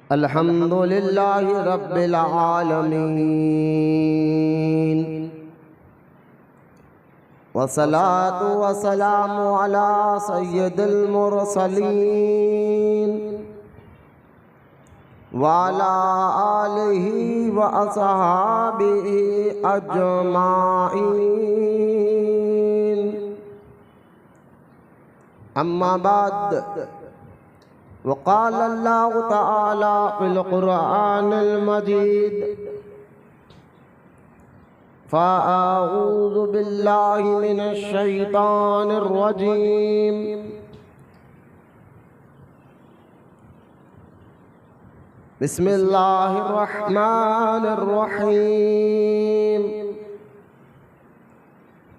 अल्हम्दुलिल्लाहि रब्बिल आलमीन वस्सलातु वस्सलामु अला सय्यिदिल मुरसलीन वाला आलिहि व अस्हाबिहि अजमाइन। अम्मा बाद वक़ाल अल्लाहु तआला फ़िल क़ुरआनिल मजीद फ़अऊज़ु बिल्लाहि मिनश शैतानिर रजीम। बिस्मिल्लाहिर रहमानिर रहीम।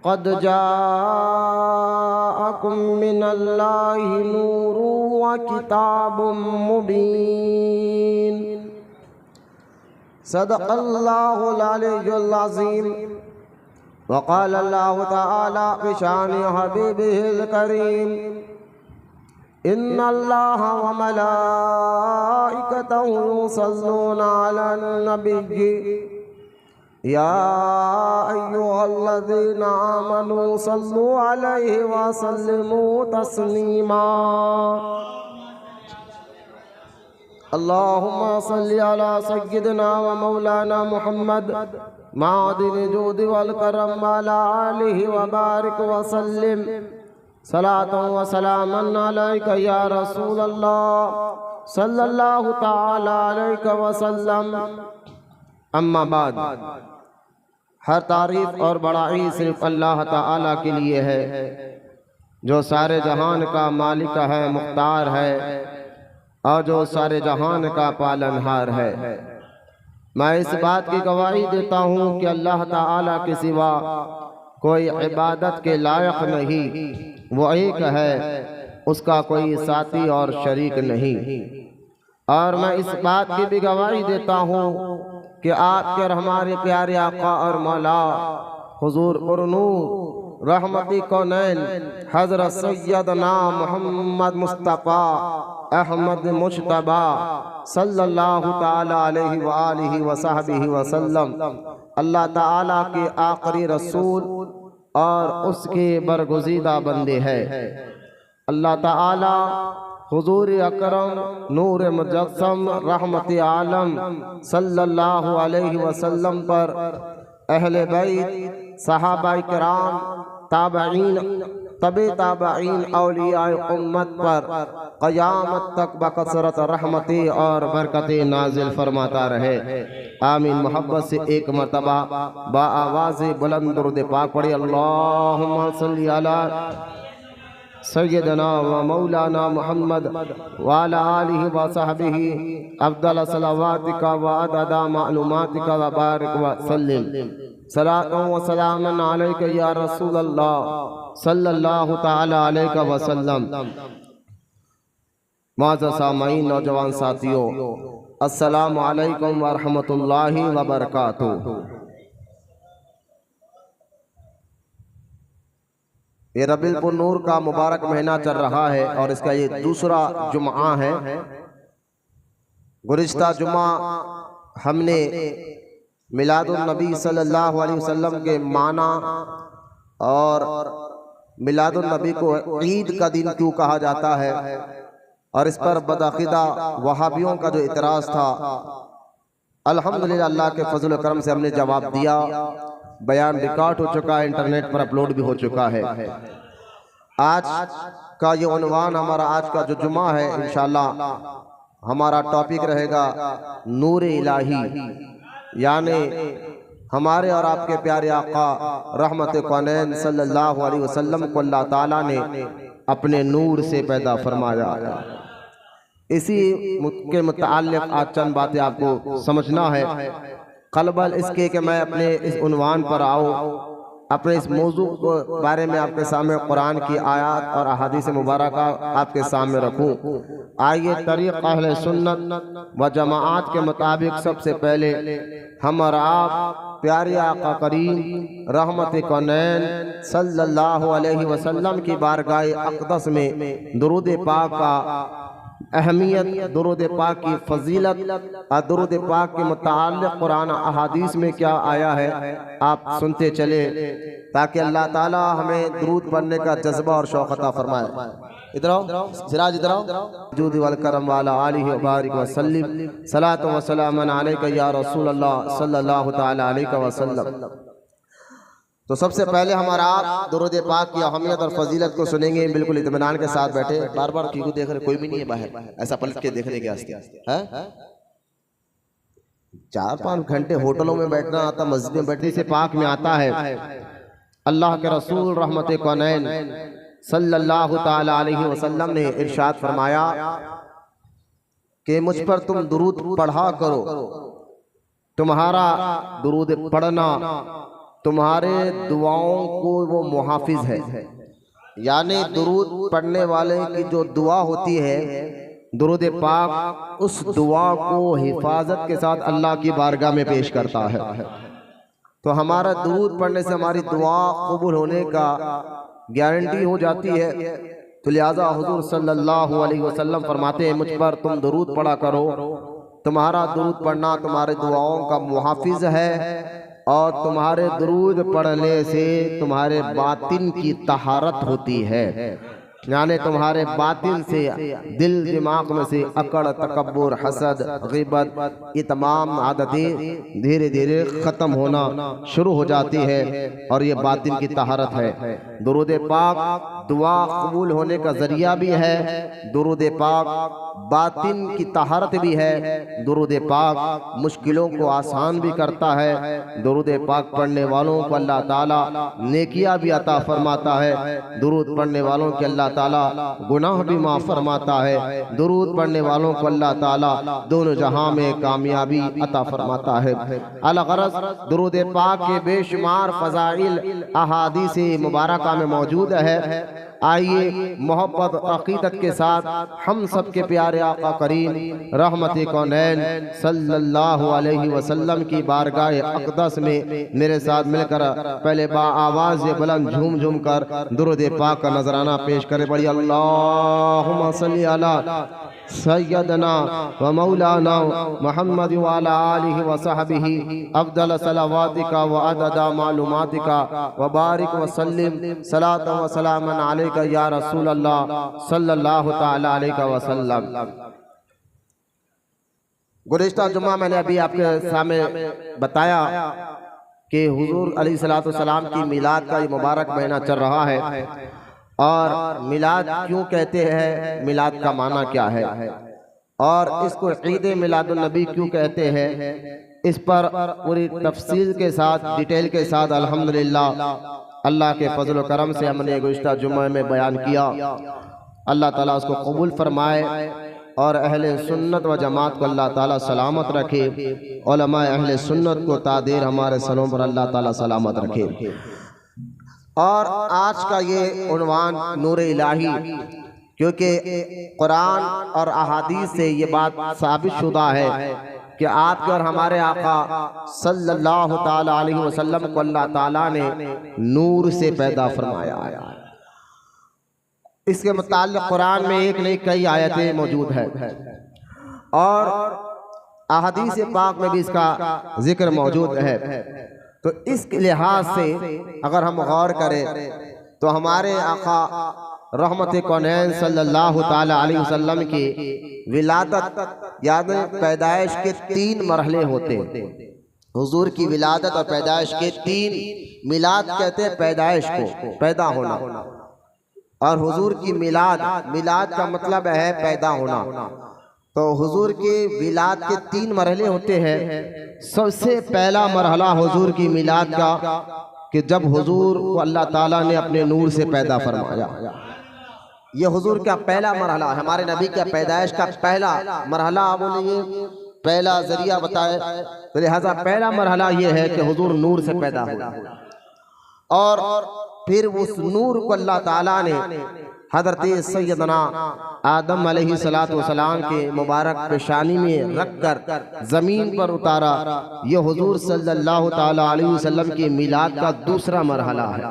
क़द जाअकुम मिनल्लाहि नूरुन व किताबुम मुबीन। सदक़ल्लाहुल अलिय्युल अज़ीम। वक़ाल अल्लाहु तआला बिशानि हबीबिहिल करीम इन्नल्लाहा व मलाइकतहु युसल्लूना अलन नबिय्यि या अय्युहल्लज़ीना आमनू सल्लू अलैहि व सल्लिमू तस्लीमा। अल्लाहुम्मा सल्लि अला सय्यिदिना व मौलाना मुहम्मद मादिन जूदि वल करम व अला आलिहि व बारिक व सल्लिम सलातन व सलामन अलैका या रसूल अल्लाह सल्लल्लाहु तआला अलैहि व सल्लम। अम्मा बाद, हर तारीफ और बड़ाई सिर्फ अल्लाह ताला के लिए है जो सारे जहान का मालिक है, मुख्तार है और जो सारे जहान का पालनहार है। मैं इस बात की गवाही देता हूँ कि अल्लाह ताला के सिवा कोई इबादत के लायक नहीं, वो एक है, उसका कोई साथी और शरीक नहीं। और मैं इस बात की भी गवाही देता हूँ कि आपके और हमारे प्यारे आका और मौला हुजूर पुरनूर रहमती कौनैन हज़रत सैयदना मोहम्मद मुस्तफ़ा अहमद मुज्तबा सल्लल्लाहु ताला अलैहि व आलिहि व सहबिहि व सल्लम अल्लाह ताला के आखिरी रसूल और उसके बरगुज़ीदा बंदे हैं। अल्लाह ताला हुजूर अकरम नूर मुजस्सम रहमत आलम सल्लल्लाहु अलैहि वसल्लम पर अहले बैत सहाबा किराम ताबईन तबे ताबईन औलियाए उम्मत पर क़यामत तक बकसरत रहमतें और बरकतें नाजिल फरमाता रहे। आमीन। मोहब्बत से एक मरतबा बा आवाज़ बुलंद दुरूद पाक पढ़े। अल्लाहुम्मा सल्लि अला सय्यदना व मौलाना मुहम्मद वाला आलिहि व सहबिहि अफ़ज़ल सलावातिका व अददा मालूमातिका व बारिक व सल्लिम सलातन व सलामन अलैका या रसूल अल्लाह सल्लल्लाहु ताला अलैहि व सल्लम। माज़ा सामईन, नौजवान साथियों, अस्सलामु अलैकुम व रहमतुल्लाहि व बरकातुहू। ये रबीउल नूर का मुबारक महीना चल रहा है और इसका ये दूसरा जुमा है। गुज़िश्ता जुमा हमने मिलादुन नबी सल्लल्लाहु अलैहि वसल्लम के माना और मिलादुन नबी को ईद का दिन क्यों कहा जाता है और इस पर बदअक़ीदा वहाबियों का जो इतराज़ था, अल्हम्दुलिल्लाह अल्लाह के फजल करम से हमने जवाब दिया। बयान रिकॉर्ड हो चुका है, इंटरनेट पर अपलोड भी हो चुका है। आज का ये उन्वान हमारा आज का जो जुमा है, इंशाअल्लाह हमारा टॉपिक रहेगा नूर इलाही, यानी हमारे और आपके प्यारे आका रहमत कौनैन सल्लल्लाहु अलैहि वसल्लम को अल्लाह ताला ने अपने नूर से पैदा फरमाया। इसी के मुताल्लिक़ आज चंद बातें आपको समझना है। कलबल इसके कि मैं अपने इस उन्वान पर आऊँ, अपने इस मौजू के बारे में आपके सामने कुरान की आयत और अहादीस मुबारक आपके सामने रखूँ। आइए तरीक़ अहले सुन्नत व जमाअत के मुताबिक सबसे पहले हम और आप प्यारे आका करीम रहमत कौनैन सल्लल्लाहु अलैहि वसल्लम की बारगाह अक़दस में दुरूद पाक का अहमियत, दुरूद पाक की फजीलत और दुरूद पाक के मुताल्लिक़ कुरान अहादीस में क्या आया है आप सुनते चले, ताकि अल्लाह ताला हमें दुरूद पढ़ने का जज्बा और शौक़ अता फरमाए। इधर आओ सिराज, इधर आओ। जूद वल करम वाला आलिहि व बारिक व सल्लिम सलातो व सलामन अलैका या रसूल अल्लाह सल्लल्लाहु तआला अलैहि वसल्लम। तो सबसे पहले हमारा आप दुरूद पाक की अहमियत और फजीलत को सुनेंगे। बिल्कुल इत्मीनान के साथ बैठे, बार बार क्यों देख रहे, कोई भी नहीं है बाहर ऐसा पलट के देखने के वास्ते है। 4-5 घंटे होटलों में बैठना आता, मस्जिद में बैठने से पाक में आता है। अल्लाह के रसूल रहमत कौनैन सल्लल्लाहु ताला अलैहि वसल्लम ने इरशाद फरमाया कि मुझ पर तुम दुरूद पढ़ा करो, तुम्हारा दुरूद पढ़ना तुम्हारे दुआओं को वो मुहाफिज है। यानी दुरूद पढ़ने वाले की जो दुआ होती है, दुरूद पाक उस दुआ को हिफाजत के साथ अल्लाह की बारगाह में पेश करता है। तो हमारा दुरूद पढ़ने से हमारी दुआ कबूल होने का गारंटी हो जाती है। तो लिहाजा हुजूर सल्लल्लाहु अलैहि वसल्लम फरमाते हैं, मुझ पर तुम दुरूद पढ़ा करो, तुम्हारा दुरूद पढ़ना तुम्हारे दुआओं का मुहाफिज है और तुम्हारे दुरूद पढ़ने से तुम्हारे बातिन की तहारत होती है। यानी तुम्हारे बातिन से, दिल दिमाग में से अकड़, तकब्बुर, हसद, ग़ीबत, ये तमाम आदतें धीरे धीरे ख़त्म होना शुरू हो जाती है और ये बातिन की तहारत है। दुरूद पाक दुआ कबूल होने का ज़रिया भी है, दुरूद पाक बातिन की तहारत भी है, दुरूद पाक मुश्किलों को आसान भी करता है। दुरूद पाक पढ़ने वालों को अल्लाह ताला नेकियां भी अता फरमाता है, दुरूद पढ़ने वालों के अल्लाह ताला गुनाह भी माफ़ फरमाता है, दुरूद पढ़ने वालों को अल्लाह ताला दोनों जहां में कामयाबी अता फरमाता है। अलगरज दुरूद पाक के बेशुमार फ़ज़ाइल अहादीस मुबारका में मौजूद है। आइए मोहब्बत अक़ीदत के साथ हम सब के प्यारे आका करीम रहमत कौनैन सल्लल्लाहु अलैहि वसल्लम की बारगाह अक़दस में मेरे साथ मिलकर पहले आवाज़ बुलंद झूम झूम कर दुरूद पाक का नजराना पेश करें। बड़ी अल्लाहुम्मा सल्ली अला सय्यदना व मौलाना मुहम्मद व अला आलिहि व सहबिही अफ़ज़ल सलावातिका व अददा मालूमातिका व बारिक व सल्लिम सलात व सलामन अलैका या रसूल अल्लाह सल्लल्लाहु तआला अलैहि वसल्लम। गुज़िश्ता जुम्मा मैंने अभी आपके सामने बताया कि हुजूर अलैहिस्सलातु वस्सलाम की मिलाद का ये मुबारक महीना चल रहा है और मिलाद क्यों कहते हैं, मिलाद का माना क्या है और इसको ईद मिलादुन नबी क्यों कहते हैं, इस पर पूरी तफसील के साथ, डिटेल के साथ अल्हम्दुलिल्लाह अल्लाह के फजल व करम से हमने गुज़िश्ता जुम्मे में बयान किया। अल्लाह ताला उसको कबूल फरमाए और अहले सुन्नत व जमात को अल्लाह ताला सलामत रखे, उलमा अहले सुन्नत को तादेर हमारे सरों पर अल्लाह ताला सलामत रखे। और आज का ये उन्वान नूर इलाही, क्योंकि कुरान और अहादीस से ये बात साबित शुदा है कि आपके और हमारे आका सल्लल्लाहु ताला अलैहि वसल्लम को अल्लाह ताला ने नूर से पैदा फरमाया है। इसके मुताल्लिक़ कुरान में एक नहीं कई आयतें मौजूद है और अहादीस पाक में भी इसका जिक्र मौजूद है। तो इस लिहाज से अगर हम गौर करें तो हमारे आका रहमत कौनैन सल्लल्लाहु ताला अलैहि वसल्लम की विलादत यानी पैदाइश के 3 मरहले होते हैं। हुजूर की विलादत और पैदाइश के 3, मिलाद कहते हैं पैदाइश को, पैदा होना, और हुजूर की मिलाद, मिलाद का मतलब है पैदा होना। तो हुजूर के मिलाद के 3 मरहले होते हैं। सबसे पहला मरहला हुजूर की मिलाद का कि जब हुजूर को अल्लाह ताला ने अपने नूर से पैदा फरमाया, ये हुजूर का पहला मरहला, हमारे नबी का पैदाइश का पहला मरहला, आप बोलिए पहला जरिया बताए, तो लिहाजा पहला मरहला ये है कि हुजूर नूर से पैदा हुआ और फिर उस नूर को अल्लाह ताला ने हज़रत सैयदना आदम अलैहिस्सलातु वस्सलाम के मुबारक पेशानी में रखकर ज़मीन पर उतारा। यह हुजूर सल्लल्लाहु ताला अलैहि वसल्लम की मिलाद का दूसरा मरहला है।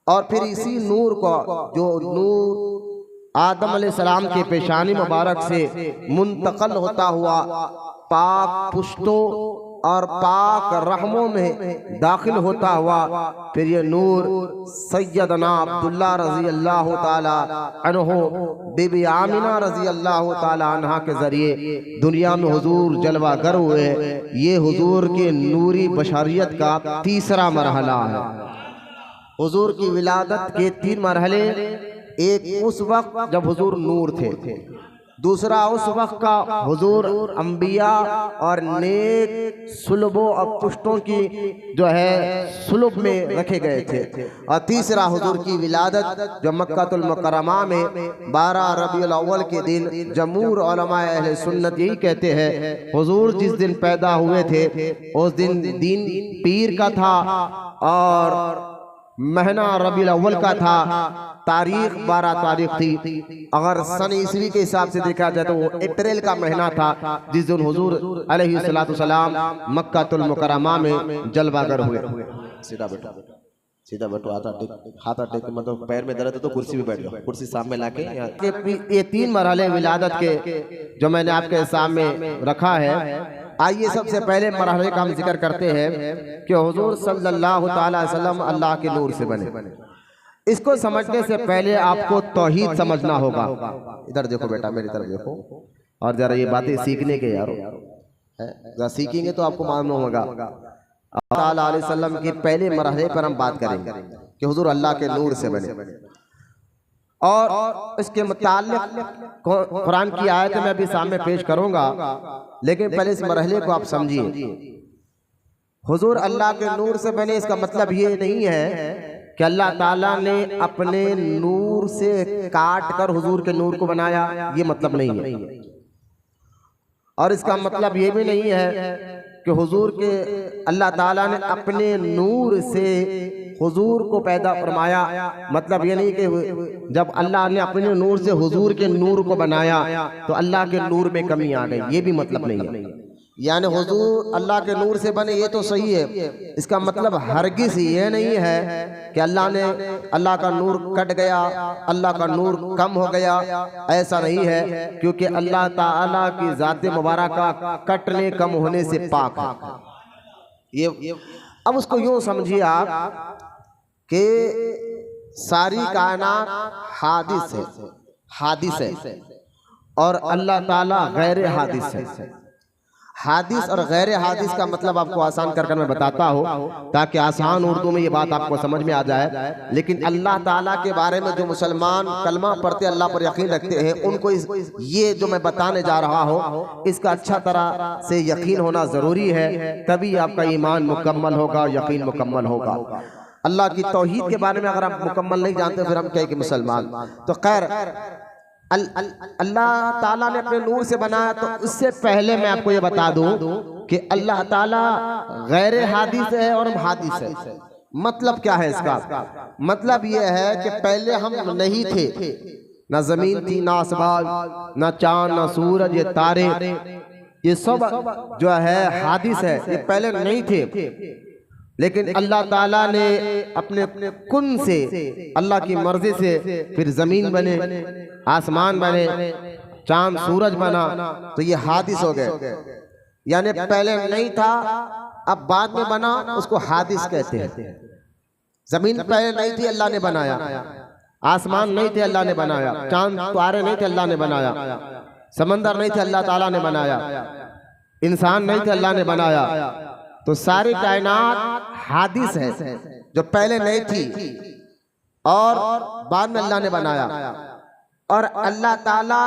और फिर इसी नूर को, जो नूर आदम अलैहिस्सलाम के पेशानी मुबारक से मुंतकल होता हुआ पाक पुश्तों और पाक रहमों में दाखिल होता हुआ फिर ये नूर सैयदना अब्दुल्ला रजी अल्लाह ताला अन्हु बीबी आमिना रजी अल्लाह ताला अन्हा के जरिए दुनिया में हुजूर जलवागर हुए। ये हुजूर के नूरी बशरियत का तीसरा मरहला है। हुजूर की विलादत के 3 मरहले, एक उस वक्त जब हुजूर नूर थे, दूसरा उस वक्त का हुजूर अंबिया और नेक सुलभों और पुश्तों की जो है सुलभ में रखे गए थे, और तीसरा हुजूर की विलादत जो मक्कातुल मुकर्रमा में 12 रबीउल अव्वल के दिन जमहूर उलमा अहले सुन्नत यही कहते हैं हुजूर जिस दिन पैदा हुए थे उस दिन पीर का था और महीना रबीउल अव्वल का था, तारीख 12 तारीख थी। अगर सन ईस्वी के हिसाब से देखा जाए तो वो अप्रैल का महीना था जिस दिन हुजूर अलैहिस्सलातु वस्सलाम मक्कातुल मुकर्रमा में जलवागर हुए। सीधा बैठो, सीधा बैठो, हाथ टेक, मतलब पैर में दर्द है तो कुर्सी पे बैठ जाओ, कुर्सी सामने लाके। ये 3 मरहले विलादत के जो मैंने आपके सामने रखा है। आइए सबसे पहले मरहले का हम जिक्र करते हैं कि हुजूर सल्लल्लाहु ताला अलैहि वसल्लम अल्लाह के नूर से बने। इसको समझने से पहले आपको तौहीद समझना होगा। इधर देखो बेटा, मेरी तरफ देखो, और जरा ये बातें सीखने के यारो, जरा सीखेंगे तो आपको मालूम होगा। ताला अलैहि वसल्लम के पहले मरहले पर हम बात करेंगे कि हुजूर अल्लाह के नूर से बने, और इसके मुताल्लिक कुरान की आयत मैं अभी सामने पेश करूंगा, लेकिन पहले इस मरहले को आप समझिए। हुजूर अल्लाह के नूर से बने, इसका मतलब ये नहीं है कि अल्लाह ताला ने अपने नूर से काट कर हुजूर के नूर को बनाया, ये मतलब नहीं है। और इसका मतलब ये भी नहीं है कि हुजूर के अल्लाह ताला ने अपने नूर से हुजूर को पैदा फरमाया, मतलब ये नहीं कि जब अल्लाह ने अपने नूर से हुजूर के नूर को बनाया तो अल्लाह के नूर में कमी आ गई, ये भी मतलब नहीं है। यानी हुजूर अल्लाह के नूर से बने ये तो सही है, इसका मतलब हरगिज़ ये नहीं है कि अल्लाह का नूर कट गया, अल्लाह का नूर कम हो गया, ऐसा नहीं है, क्योंकि अल्लाह ताला की ज़ात मुबारक का कटने कम होने से पाक है। ये अब उसको यूं समझिए आप कि सारी कायनात हादिस है और अल्लाह ताला गैर हादिस है। हादिस और गैर हादिस का मतलब आपको आसान कर मैं बताता हूँ ताकि आसान उर्दू में ये बात आपको समझ में आ जाए। लेकिन अल्लाह ताला के बारे में जो मुसलमान कलमा पढ़ते अल्लाह पर यकीन रखते हैं उनको ये जो मैं बताने जा रहा हूँ इसका अच्छा तरह से यकीन होना ज़रूरी है, तभी आपका ईमान मुकम्मल होगा, यकीन मुकम्मल होगा। अल्लाह की तौहीद के बारे में अगर आप मुकम्मल नहीं जानते फिर हम कहें कि मुसलमान। तो खैर अल्लाह ताला ने अपने नूर से बनाया, तो उससे पहले मैं आपको ये बता दूं कि अल्लाह ताला गैर हादिस है और हादिस है। मतलब क्या है इसका? मतलब ये है कि पहले हम नहीं थे, ना जमीन थी, ना आसमान, ना चांद, ना सूरज, ये तारे, ये सब जो है हादिस है, ये पहले नहीं थे। लेकिन अल्लाह ताला ने अपने कुन से, अल्लाह की मर्जी से फिर जमीन बने, आसमान बने, चांद सूरज बना, तो ये हादिस हो गए। यानी पहले नहीं था अब बाद में बना, उसको हादिस कहते हैं। जमीन पहले नहीं थी, अल्लाह ने बनाया। आसमान नहीं थे, अल्लाह ने बनाया। चांद तारे नहीं थे, अल्लाह ने बनाया। समंदर नहीं थे, अल्लाह ताला ने बनाया। इंसान नहीं थे, अल्लाह ने बनाया। तो सारी कायनात हादिस है जो पहले नहीं थी और बाद में अल्लाह ने बनाया। और अल्लाह ताला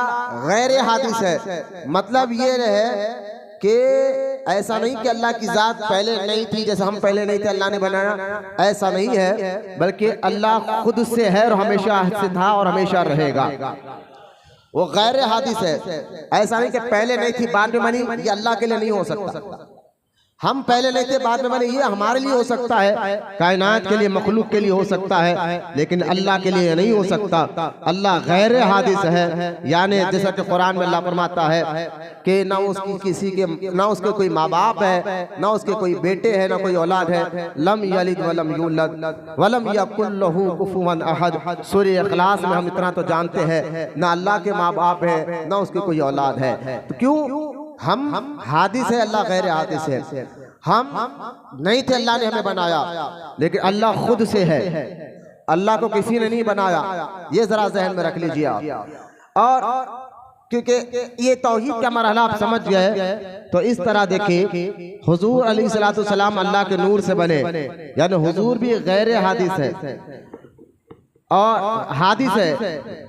गैर हादिस है, मतलब ये है कि ऐसा नहीं कि अल्लाह की जात पहले नहीं थी, जैसे हम पहले नहीं थे अल्लाह ने बनाया, ऐसा नहीं है, बल्कि अल्लाह खुद से है और हमेशा से था और हमेशा रहेगा। वो गैर हादिस है, ऐसा नहीं कि पहले नहीं थी बाद में बनी, ये अल्लाह के लिए नहीं हो सकता। हम पहले नहीं थे बाद में बने, ये हमारे लिए हो सकता है, कायनात के लिए, मखलूक के लिए हो सकता है, लेकिन अल्लाह के लिए नहीं हो सकता। अल्लाह गैर हादिस है, यानी जैसा कि कुरान में अल्लाह फरमाता है कि ना उसकी किसी के, ना उसके कोई माँ बाप है, ना उसके कोई बेटे हैं, ना कोई औलाद है। लम यलिद वलम यूलद वलम यकुल लहू कुफुवन अहद। सूरह इखलास में हम इतना तो जानते हैं, ना अल्लाह के माँ बाप है, ना उसकी कोई औलाद है। तो क्यों हम हादिस है, अल्लाह गैर हादिस है। हम नहीं थे, अल्लाह ने हमें बनाया, लेकिन अल्लाह खुद से है, अल्लाह को किसी ने नहीं बनाया। ये जरा जहन में रख लीजिए आप। और क्योंकि ये तौहीद का मरहला आप समझ गए, तो इस तरह देखिए हुजूर अलैहिस्सलातु वस्सलाम अल्लाह के नूर से बने, यानी हुजूर भी गैर हादिस है और हादिस है,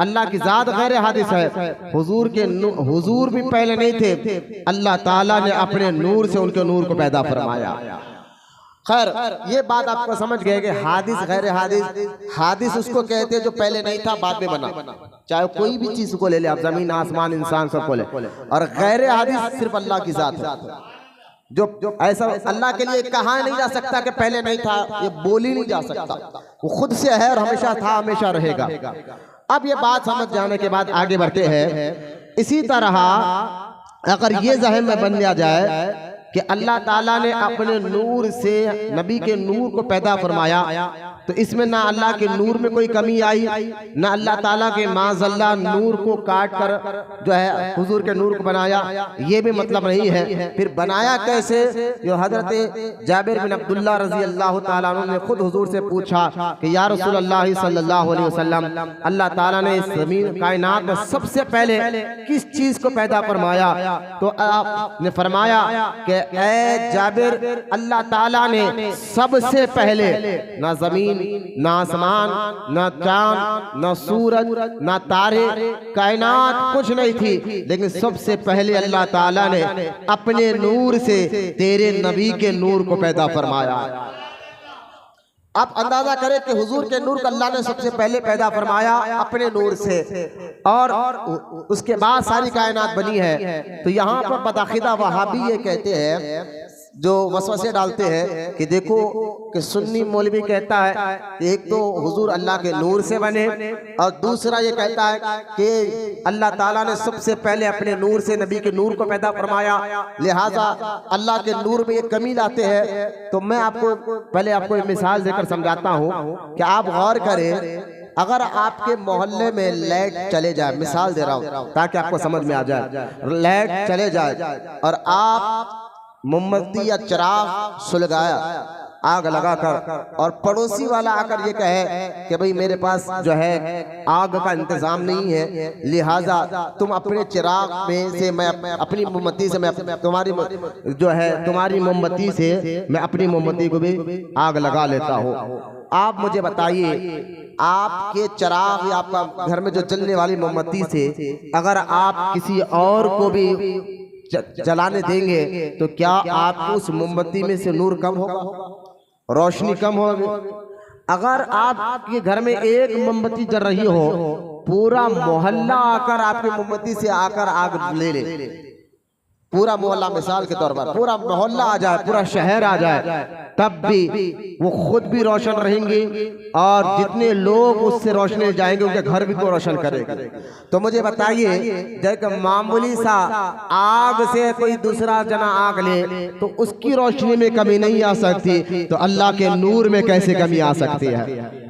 अल्लाह की जात गैर हादिस है। हुजूर भी पहले नहीं थे, अल्लाह ताला ने अपने नूर से उनके नूर को पैदा फरमाया। खैर ये बात आपको समझ गए कि हादिस गैर हादिस, हादिस उसको कहते हैं जो पहले नहीं था बाद में बना, चाहे कोई भी चीज को ले ले आप, जमीन आसमान इंसान सबको ले। और गैर हादिस सिर्फ अल्लाह की जात है, जो ऐसा अल्लाह के लिए कहा नहीं जा सकता कि पहले नहीं था, ये बोली नहीं जा सकता, वो खुद से है और हमेशा था, हमेशा रहेगा। अब ये बात समझ जाने के बाद आगे बढ़ते हैं। इसी तरह अगर ये ज़हन में बन लिया जाए कि अल्लाह ताला ने अपने नूर से नबी के नूर को पैदा फरमाया, तो इसमें ना अल्लाह के नूर में कोई कमी आई, ना अल्लाह ताला के माज़अल्लाह नूर को काट कर जो है हुजूर के नूर को बनाया, ये भी मतलब नहीं है। फिर बनाया कैसे? जो हजरत जाबिर बिन अब्दुल्ला रजी अल्लाह ताला अन्हु ने खुद हुजूर से पूछा कि या रसूलल्लाह सल्लल्लाहु अलैहि वसल्लम, अल्लाह ताला ने इस ज़मीन कायनात में सबसे पहले किस चीज़ को पैदा फरमाया? तो आपने फरमाया कि ऐ जाबिर, अल्लाह ताला ने सबसे पहले ना ज़मीन, ना आसमान, ना चांद, ना सूरज, ना तारे, कायनात कुछ नहीं थी, लेकिन सबसे पहले अल्लाह ताला ने अपने नूर से तेरे नबी के नूर को पैदा फरमाया। आप अंदाजा करें कि हुजूर के नूर को अल्लाह ने सबसे पहले पैदा फरमाया अपने नूर से, और उसके बाद सारी कायनात बनी है। तो यहाँ पर बदाखिदा वहाबी ये कहते हैं, जो वसवसे डालते हैं कि देखो कि सुन्नी मौलवी कहता है एक तो हुजूर अल्लाह के नूर से बने, और दूसरा ये कहता है कि अल्लाह ताला ने सबसे पहले अपने नूर से नबी के नूर को पैदा फरमाया, लिहाजा अल्लाह के नूर में ये कमी लाते हैं। तो मैं आपको पहले आपको एक मिसाल देकर समझाता हूँ कि आप गौर करें। अगर आपके मोहल्ले में लाइट चले जाए, मिसाल दे रहा हूँ ताकि आपको समझ में आ जाए, लाइट चले जाए और आप मोमबत्ती या चिराग सुलगाया आग लगाकर, और पड़ोसी वाला आकर ये कहे कि भाई मेरे पास जो है आग का इंतजाम नहीं है, लिहाजा तुम अपने चिराग में से, मैं अपनी मोमबत्ती से, मैं तुम्हारी जो है तुम्हारी मोमबत्ती से मैं अपनी मोमबत्ती को भी आग लगा लेता हूँ। आप मुझे बताइए, आपके चिराग या आपका घर में जो जलने वाली मोमबत्ती से अगर आप किसी और को भी जलाने देंगे तो क्या आपको उस मोमबत्ती में से नूर कम होगा, रोशनी कम होगी? अगर आपके घर में एक मोमबत्ती जल रही हो, पूरा मोहल्ला आकर आपकी मोमबत्ती से आकर आग ले ले, पूरा मोहल्ला, मिसाल के तौर पर पूरा मोहल्ला आ जाए, पूरा शहर आ जाए, तब भी वो खुद भी रोशन रहेंगे और जितने लोग उससे रोशनी जाएंगे उनके घर भी को रोशन करेंगे। तो मुझे बताइए, जब मामूली सा आग से कोई दूसरा जना आग ले तो उसकी रोशनी में कमी नहीं आ सकती, तो अल्लाह के नूर में कैसे कमी आ सकती है?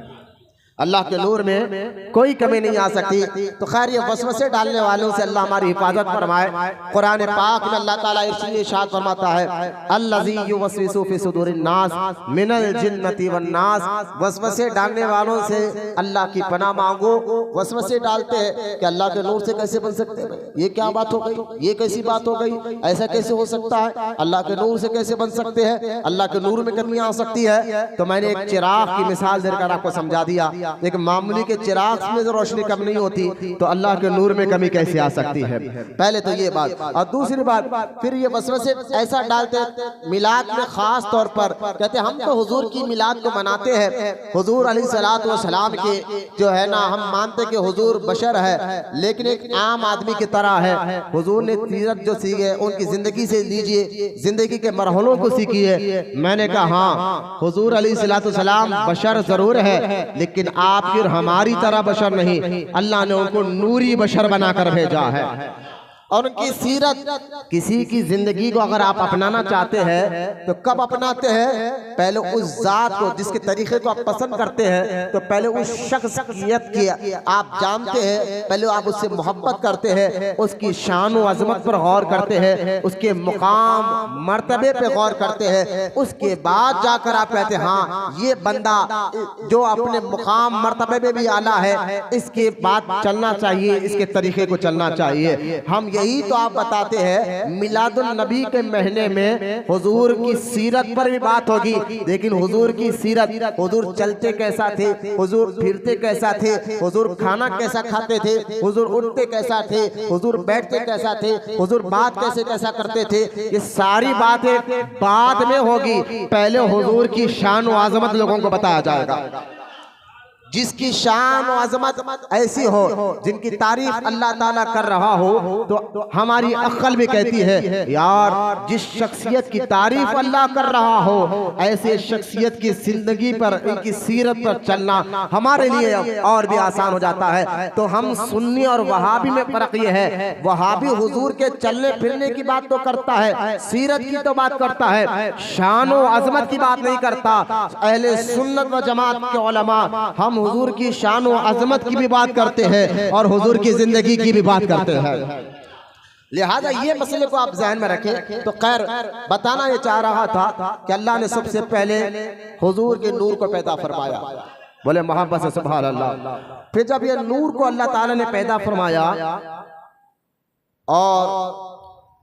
अल्लाह के नूर में कोई कमी नहीं आ सकती। तो खैर ये वसवसे डालने वालों से अल्लाह हमारी हिफाजत फरमाए। कुरान पाक में अल्लाह ताला इरशाद फरमाता है, अल्लज़ी युवस्विसु फी सुदूरिन नास मिनल जिन्नति वन नास। वसवसे डालने वालों से अल्लाह की पनाह मांगो। वसवसे डालते हैं कि अल्लाह के नूर से कैसे बन सकते हैं, ये क्या बात हो गई, ये कैसी बात हो गई, ऐसा कैसे हो सकता है, अल्लाह के नूर से कैसे बन सकते हैं, अल्लाह के नूर में कमी आ सकती है। तो मैंने एक चिराग की मिसाल देकर आपको समझा दिया एक मामूली के चिराग में जो रोशनी कम नहीं होती तो अल्लाह के नूर में कमी कैसे आ सकती है। पहले तो ये बात, और दूसरी बात फिर ये वसवसे ऐसा डालते मिलाद में खास तौर पर कहते हम तो हुजूर की मिलाद को मनाते हैं, हुजूर अलैहिस्सलातु वस्सलाम के जो है ना हम मानते कि हुजूर बशर है लेकिन एक आम आदमी की तरह है। हुजूर ने सीरत जो सीखे उनकी जिंदगी से लीजिए, जिंदगी के मरहलों को सीखिए। मैंने कहा हाँ हुजूर अलैहिस्सलातु वस्सलाम बशर जरूर है लेकिन आप फिर हमारी तरह बशर नहीं, अल्लाह ने उनको नूरी बशर बनाकर भेजा है। और उनकी सीरत, किसी की जिंदगी को अगर आप अपनाना चाहते हैं तो कब अपनाते हैं? पहले उस जात को जिसके तरीके को आप पसंद करते हैं तो पहले उस शख्सियत की आप जानते हैं, पहले आप उससे मोहब्बत करते हैं, उसकी शान व अजमत पर गौर करते हैं, उसके मुकाम मर्तबे पे गौर करते हैं, उसके बाद जाकर आप कहते हैं हाँ ये बंदा जो अपने मुकाम मर्तबे में भी आला है, इसके बाद चलना चाहिए, इसके तरीके को चलना चाहिए। हम यही तो आप बताते हैं मिलादुल नबी के महीने में हुजूर की सीरत पर भी बात होगी, लेकिन हुजूर की सीरत, हुजूर चलते कैसा थे, हुजूर फिरते कैसा थे, हुजूर खाना कैसा खाते थे, हुजूर उठते कैसा थे, हुजूर बैठते कैसा थे, हुजूर बात कैसा करते थे, ये सारी बातें बाद में होगी। पहले हुजूर की शान व आजमत लोगों को बताया जाएगा। जिसकी शान और अजमत ऐसी हो, जिनकी तारीफ अल्लाह ताला कर रहा हो तो हमारी अक्ल भी कहती है यार जिस शख्सियत की तारीफ अल्लाह कर रहा हो ऐसे शख्सियत की जिंदगी पर, इनकी सीरत पर चलना हमारे लिए और भी आसान हो जाता है। तो हम सुन्नी और वहाबी में फर्क ये है, वहाबी हुजूर के चलने फिरने की बात तो करता है, सीरत की तो बात करता है, शान और अजमत की बात नहीं करता। अहले सुन्नत व जमात के उलमा हम हुजूर की शान व अजमत की भी बात करते हैं और हुजूर की जिंदगी की भी बात करते हैं। लिहाजा ये मसले को आप ज़हन में रखें। तो खैर बताना ये चाह रहा था कि अल्लाह ने सबसे पहले हुजूर के नूर को पैदा फरमाया, बोले मोहब्बत से सुभान अल्लाह। फिर जब ये नूर को अल्लाह ताला ने पैदा फरमाया और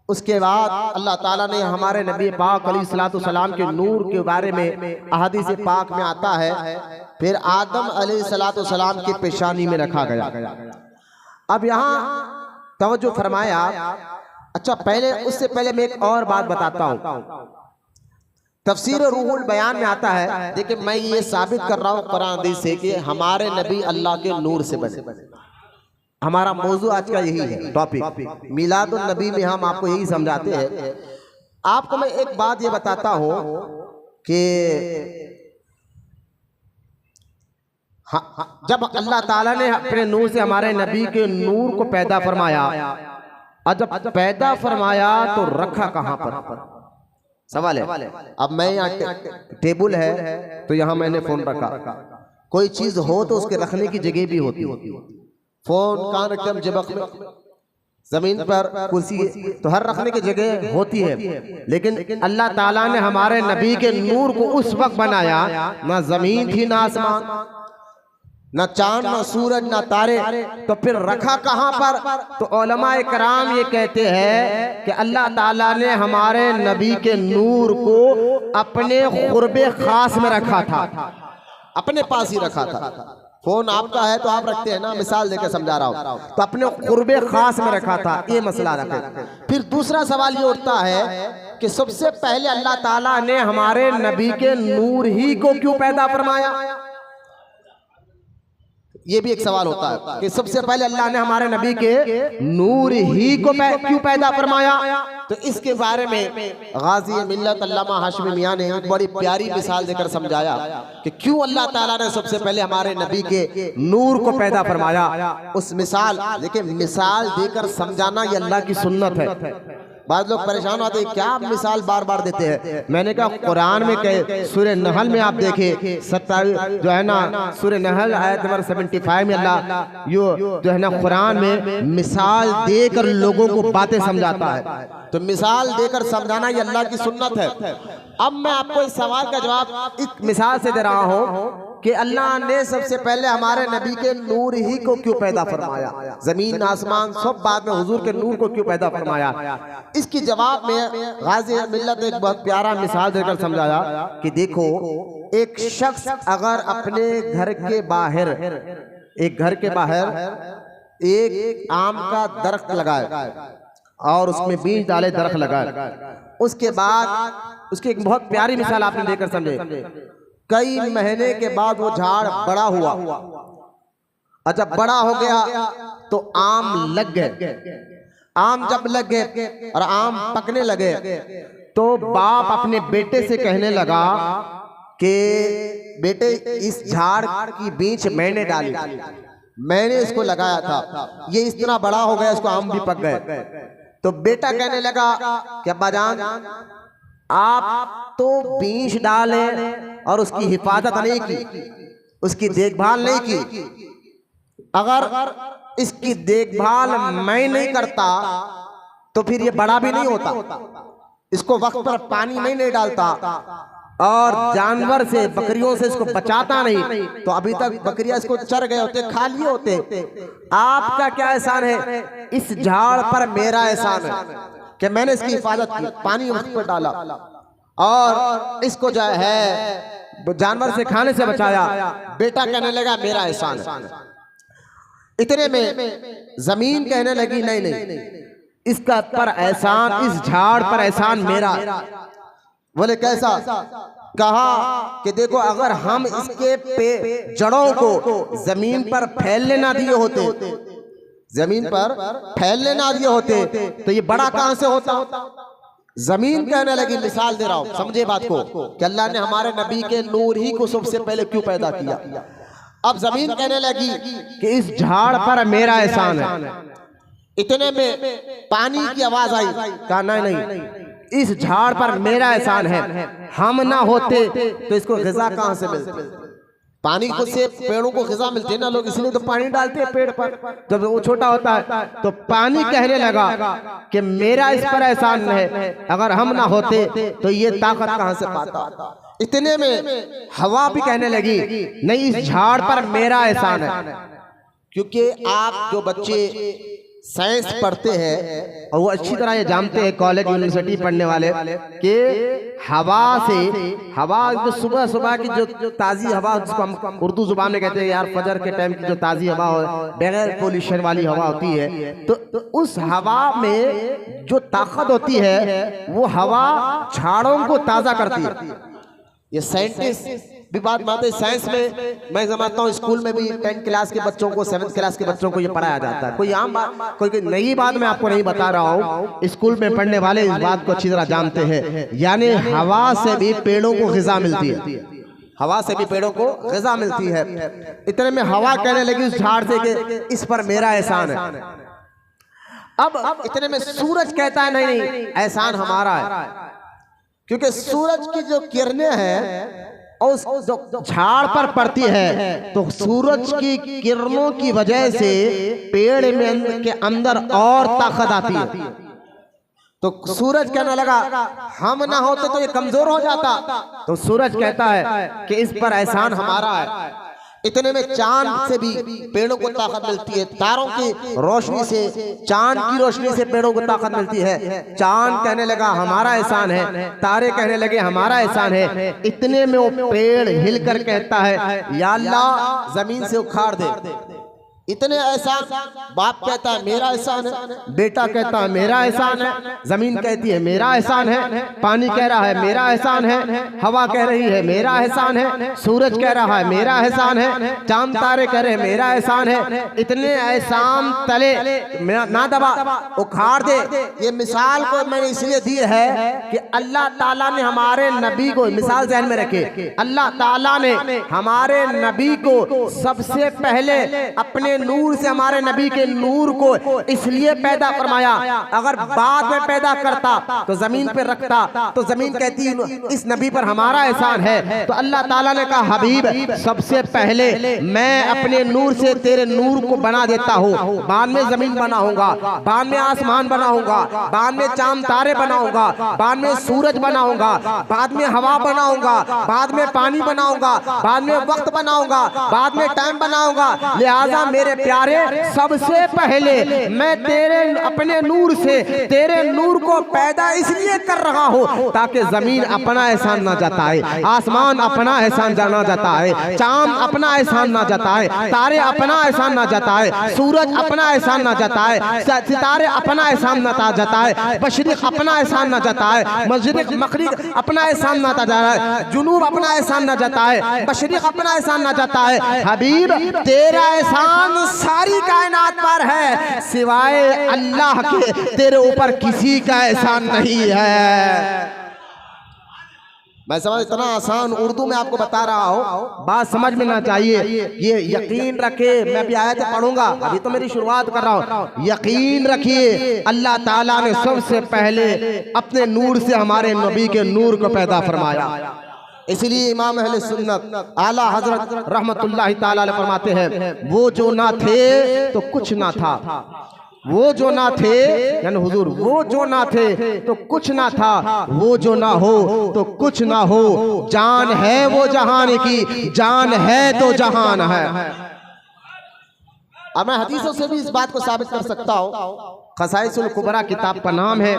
उसके बाद अल्लाह ताला ने हमारे नबी पाक अलैहिस्सलातु वस्सलाम के नूर के बारे में अहादीस पाक में आता है, फिर आदम अलैहिस्सलातु वस्सलाम की पेशानी में रखा गया। अब यहाँ तवज्जो फरमाया। अच्छा पहले उससे पहले मैं एक और बात बताता हूँ। तफसीर रूहुल बयान में आता है, देखिए मैं ये साबित कर रहा हूँ कुरान हदीस से कि हमारे नबी अल्लाह के नूर से बने। हमारा मौजू आज का यही है टॉपिक, मिलादुल नबी में हम आपको यही समझाते हैं। आपको मैं एक बात ये बताता हूँ कि जब अल्लाह ताला ने अपने नूर से हमारे नबी के नूर को पैदा फरमाया और जब पैदा फरमाया तो रखा कहाँ पर? सवाल है। अब मैं यहाँ टेबल है तो यहाँ मैंने फोन रखा, कोई चीज हो तो उसके रखने की जगह भी होती है। फोन कहाँ रखते हम? जेब में, जमीन पर, कुर्सी, तो हर रखने की जगह होती है। लेकिन अल्लाह ताला ने हमारे नबी के नूर को उस वक्त बनाया, ना जमीन थी ना आसमान, ना चांद ना सूरज ना तारे, तो फिर रखा कहाँ पर? तो उलमाए कराम ये कहते हैं कि अल्लाह ताला ने हमारे नबी के नूर को अपने कुर्बे खास में रखा था, अपने पास ही रखा था। फोन आपका है तो आप रखते हैं ना, मिसाल देकर समझा रहा हूं, तो अपने कुर्बे खास में रखा था, ये मसला रखे। फिर दूसरा सवाल ये उठता है कि सबसे पहले अल्लाह ताला ने हमारे नबी के नूर ही को क्यों पैदा फरमाया? ये भी एक सवाल होता है कि सबसे पहले अल्लाह ने हमारे नबी के नूर ही को क्यों पैदा फरमाया? तो इसके बारे में गाजी मिल्लत अल्लामा हाशमी मियां ने एक बड़ी प्यारी मिसाल देकर समझाया कि क्यों अल्लाह ताला ने सबसे पहले हमारे नबी के नूर को पैदा फरमाया। उस मिसाल, देखिए मिसाल देकर समझाना ये अल्लाह की सुन्नत है। बाद लोग परेशान होते हैं क्या आप मिसाल बार बार देते हैं। मैंने कहा कुरान में कहे, सूरह नहल में आप देखें 27 जो है ना, सूरह नहल आयत नंबर 75 में अल्लाह जो है ना कुरान में मिसाल देकर लोगों को बातें समझाता है। तो मिसाल देकर समझाना ये अल्लाह की सुन्नत है। अब मैं आपको इस सवाल का जवाब इस मिसाल से दे रहा हूँ कि अल्लाह ने सबसे पहले हमारे नबी के नूर ही को क्यों पैदा फरमाया, जमीन आसमान सब बाद में हुजूर के नूर को क्यों पैदा फरमाया। इसकी जवाब में गाजी मिल्लत एक बहुत प्यारा मिसाल देकर समझाया कि देखो एक शख्स अगर अपने घर के बाहर, एक घर के बाहर एक आम का दरख्त लगाए और उसमें बीज डाले, दरख्त लगाए, उसके बाद उसकी एक बहुत प्यारी मिसाल आपने देकर समझे, कई महीने के बाद वो झाड़ बड़ा हुआ और जब बड़ा हो गया तो आम लग गए। आम जब लग गए और आम पकने लगे तो बाप अपने बेटे से कहने लगा कि बेटे इस झाड़ की बीज मैंने डाली, मैंने इसको लगाया था, ये इस तरह बड़ा हो गया, इसको आम भी पक गए। तो बेटा कहने लगा कि अब्बाजान आप तो बीज डाले और उसकी हिफाजत नहीं की, उसकी देखभाल नहीं की, अगर इसकी देखभाल मैं नहीं करता तो फिर ये बड़ा भी नहीं होता, इसको वक्त पर पानी नहीं डालता और जानवर से, बकरियों से इसको बचाता नहीं तो अभी तक बकरियां इसको चर गए होते, खा लिए होते। आपका क्या एहसान है? इस झाड़ पर मेरा एहसान है कि मैंने इसकी हिफाजत की, पानी वक्त पर डाला और इसको जो है जानवर से खाने से बचाया। बेटा कहने लगा मेरा एहसान है। इतने में जमीन कहने लगी नहीं नहीं, इसका पर एहसान, इस झाड़ पर एहसान मेरा। बोले कैसा? कहा कि देखो अगर हम इसके जड़ों को जमीन पर फैलने ना दिए होते, जमीन पर फैलने ना दिए होते तो ये बड़ा कहां से होता? जमीन कहने लगी, मिसाल दे रहा हूं, समझे बात को, कि अल्लाह ने हमारे नबी के नूर ही को सबसे पहले क्यों पैदा किया। अब जमीन कहने लगी कि इस झाड़ पर मेरा एहसान है। इतने में पानी की आवाज आई, कहा नहीं, इस झाड़ पर मेरा एहसान है, हम ना होते तो इसको ग़िज़ा कहां से मिलती? पानी को से पेड़ों को ग़िज़ा मिलती है ना, लोग इसलिए तो पानी डालते हैं पेड़ पर जब वो छोटा होता है। तो पानी कहने लगा कि मेरा इस पर एहसान है, अगर हम ना होते तो ये ताकत कहां से पाता। इतने में हवा भी कहने लगी नहीं, इस झाड़ पर मेरा एहसान है। क्योंकि आप जो बच्चे साइंस पढ़ते हैं और वो अच्छी तरह ये जानते हैं, कॉलेज यूनिवर्सिटी पढ़ने वाले, कि हवा से, हवा जो सुबह सुबह की जो ताज़ी हवा, जिसको हम उर्दू जुबान में कहते हैं यार फजर के टाइम की जो ताज़ी हवा हो, बगैर पोल्यूशन वाली हवा होती है, तो उस हवा में जो ताकत होती है वो हवा झाड़ों को ताज़ा करती है। ये साइंटिस्ट भी बात मानते हैं। साइंस में मैं समझता हूँ स्कूल में भी 10th क्लास के बच्चों को, 7th क्लास के बच्चों को ये पढ़ाया जाता है। कोई आम बात, कोई नई बात मैं आपको नहीं बता रहा हूँ, स्कूल में पढ़ने वाले इस बात को अच्छी तरह जानते हैं। यानी हवा से भी पेड़ों को ग़िज़ा मिलती है, हवा से भी पेड़ों को ग़िज़ा मिलती है। इतने में हवा कहने लगी उस झाड़ से कि इस पर मेरा एहसान है। अब इतने में सूरज कहता है नहीं, एहसान हमारा है, क्योंकि सूरज की जो किरणें हैं और उस झाड़ पर पड़ती है तो सूरज की किरणों की वजह से पेड़ में के अंदर और ताकत आती है। तो सूरज कहने लगा हम ना होते तो ये कमजोर हो जाता। तो सूरज कहता है कि इस पर एहसान हमारा है। इतने में चांद से भी पेड़ों को ताकत मिलती है, तारों की रोशनी से, चांद की रोशनी से पेड़ों को ताकत मिलती है। चांद कहने लगा हमारा एहसान है, तारे कहने लगे हमारा एहसान है। इतने में वो पेड़ हिलकर कहता है या अल्लाह जमीन से उखाड़ दे। इतने एहसान, बाप कहता है मेरा एहसान है, बेटा कहता है मेरा एहसान है, जमीन कहती है मेरा एहसान है, पानी कह रहा है मेरा एहसान है, हवा कह रही है मेरा एहसान है, सूरज कह रहा है मेरा एहसान है, चांद तारे कह रहे हैं मेरा एहसान है। इतने एहसान तले ना दबा, उखाड़ दे। ये मिसाल को मैंने इसलिए दी है कि अल्लाह ताला ने हमारे नबी को, मिसाल ज़हन में रखे, अल्लाह ताला ने हमारे नबी को सबसे पहले अपने नूर से, हमारे नबी के नूर को इसलिए पैदा फरमाया। अगर बाद में पैदा करता तो जमीन पर रखता तो जमीन कहती इस नबी पर हमारा एहसान है। तो अल्लाह ताला ने कहा हबीब सबसे पहले मैं अपने नूर से तेरे नूर को बना देता हूँ, बाद में जमीन बनाऊंगा, बाद में आसमान बनाऊंगा, बाद में चांद तारे बनाऊंगा, बाद में सूरज बनाऊंगा, बाद में हवा बनाऊंगा, बाद में पानी बनाऊंगा, बाद में वक्त बनाऊंगा, बाद में टाइम बनाऊंगा। लिहाजा मेरे प्यारे, सबसे पहले मैं तेरे अपने नूर से तेरे नूर को पैदा इसलिए कर रहा हूँ ताकि जमीन अपना एहसान ना जताए, आसमान अपना एहसान जाना जताए, चांद अपना एहसान ना जताए, तारे अपना एहसान ना जताए, सूरज अपना एहसान ना जताए, सितारे अपना एहसान ना जताए, मशरिक अपना एहसान ना जताए, मशरिक मगरिब अपना एहसान ना जताए, जुनूब अपना एहसान ना जताए, मशरिक अपना एहसान ना जताए। हबीब तेरा एहसान सारी कायनात पर है, सिवाय अल्लाह के तेरे ऊपर किसी का एहसान नहीं है। मैं समझ इतना आसान उर्दू में आपको बता रहा हूँ, बात समझ में ना चाहिए। ये यकीन रखे, मैं अभी आयत पढ़ूंगा, अभी तो मेरी शुरुआत कर रहा हूँ। यकीन रखिए अल्लाह ताला ने सबसे पहले अपने नूर से हमारे नबी के नूर को पैदा फरमाया। इसलिए इमाम अहले सुन्नत आला हजरत रहमतुल्लाहि ताला अलैह फरमाते हैं, वो जो ना थे तो कुछ ना था, वो जो ना थे यानी हुजूर, वो जो ना थे तो कुछ ना था, वो जो ना हो तो कुछ ना हो, जान है वो जहान की, जान है तो जहान है। अब मैं हदीसों से भी इस बात को साबित कर सकता हूँ। क़साइसुल कुबरा किताब का नाम है,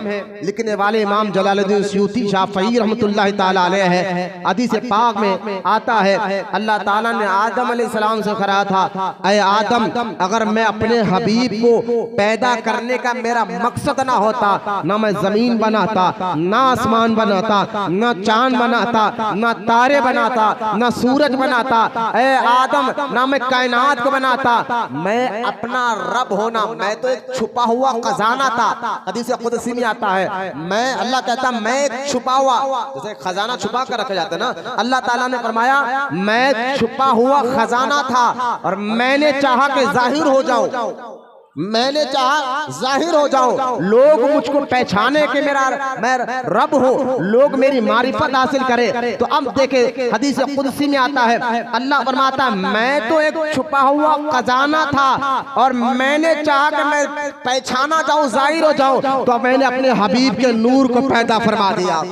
लिखने वाले इमाम जलालुद्दीन सयूती शाफ़ई रहमतुल्लाहि ताला अलैह है। हदीस पाक में आता है, अल्लाह ताला ने आदम अलैहिस्सलाम से कहा था, ऐ आदम, अगर मैं अपने हबीब को पैदा करने का मेरा मकसद ना होता, ना मैं जमीन बनाता, ना आसमान बनाता, ना चांद बनाता, ना तारे बनाता, ना सूरज बनाता, ऐ आदम, ना मैं कायनात को बनाता, मैं अपना रब होना, मैं तो एक छुपा हुआ खजाना था। हदीस कुदसी में आता है, मैं अल्लाह कहता मैं एक छुपा हुआ, जैसे खजाना छुपा कर रखा जाता है ना, अल्लाह ताला ने फरमाया मैं छुपा हुआ खजाना था और मैंने चाहा कि जाहिर हो जाऊं, मैंने चाहा जाहिर हो जाऊं, लोग मुझको पहचाने के मैं रब हो, लोग मेरी मारिफत हासिल करे। तो अब देखे हदीस कुदसी में आता है, अल्लाह फरमाता मैं तो एक छुपा हुआ खजाना था और मैंने चाहा कि मैं पहचाना जाऊं, जाहिर हो जाऊं, तो मैंने अपने हबीब के नूर को पैदा फरमा दिया,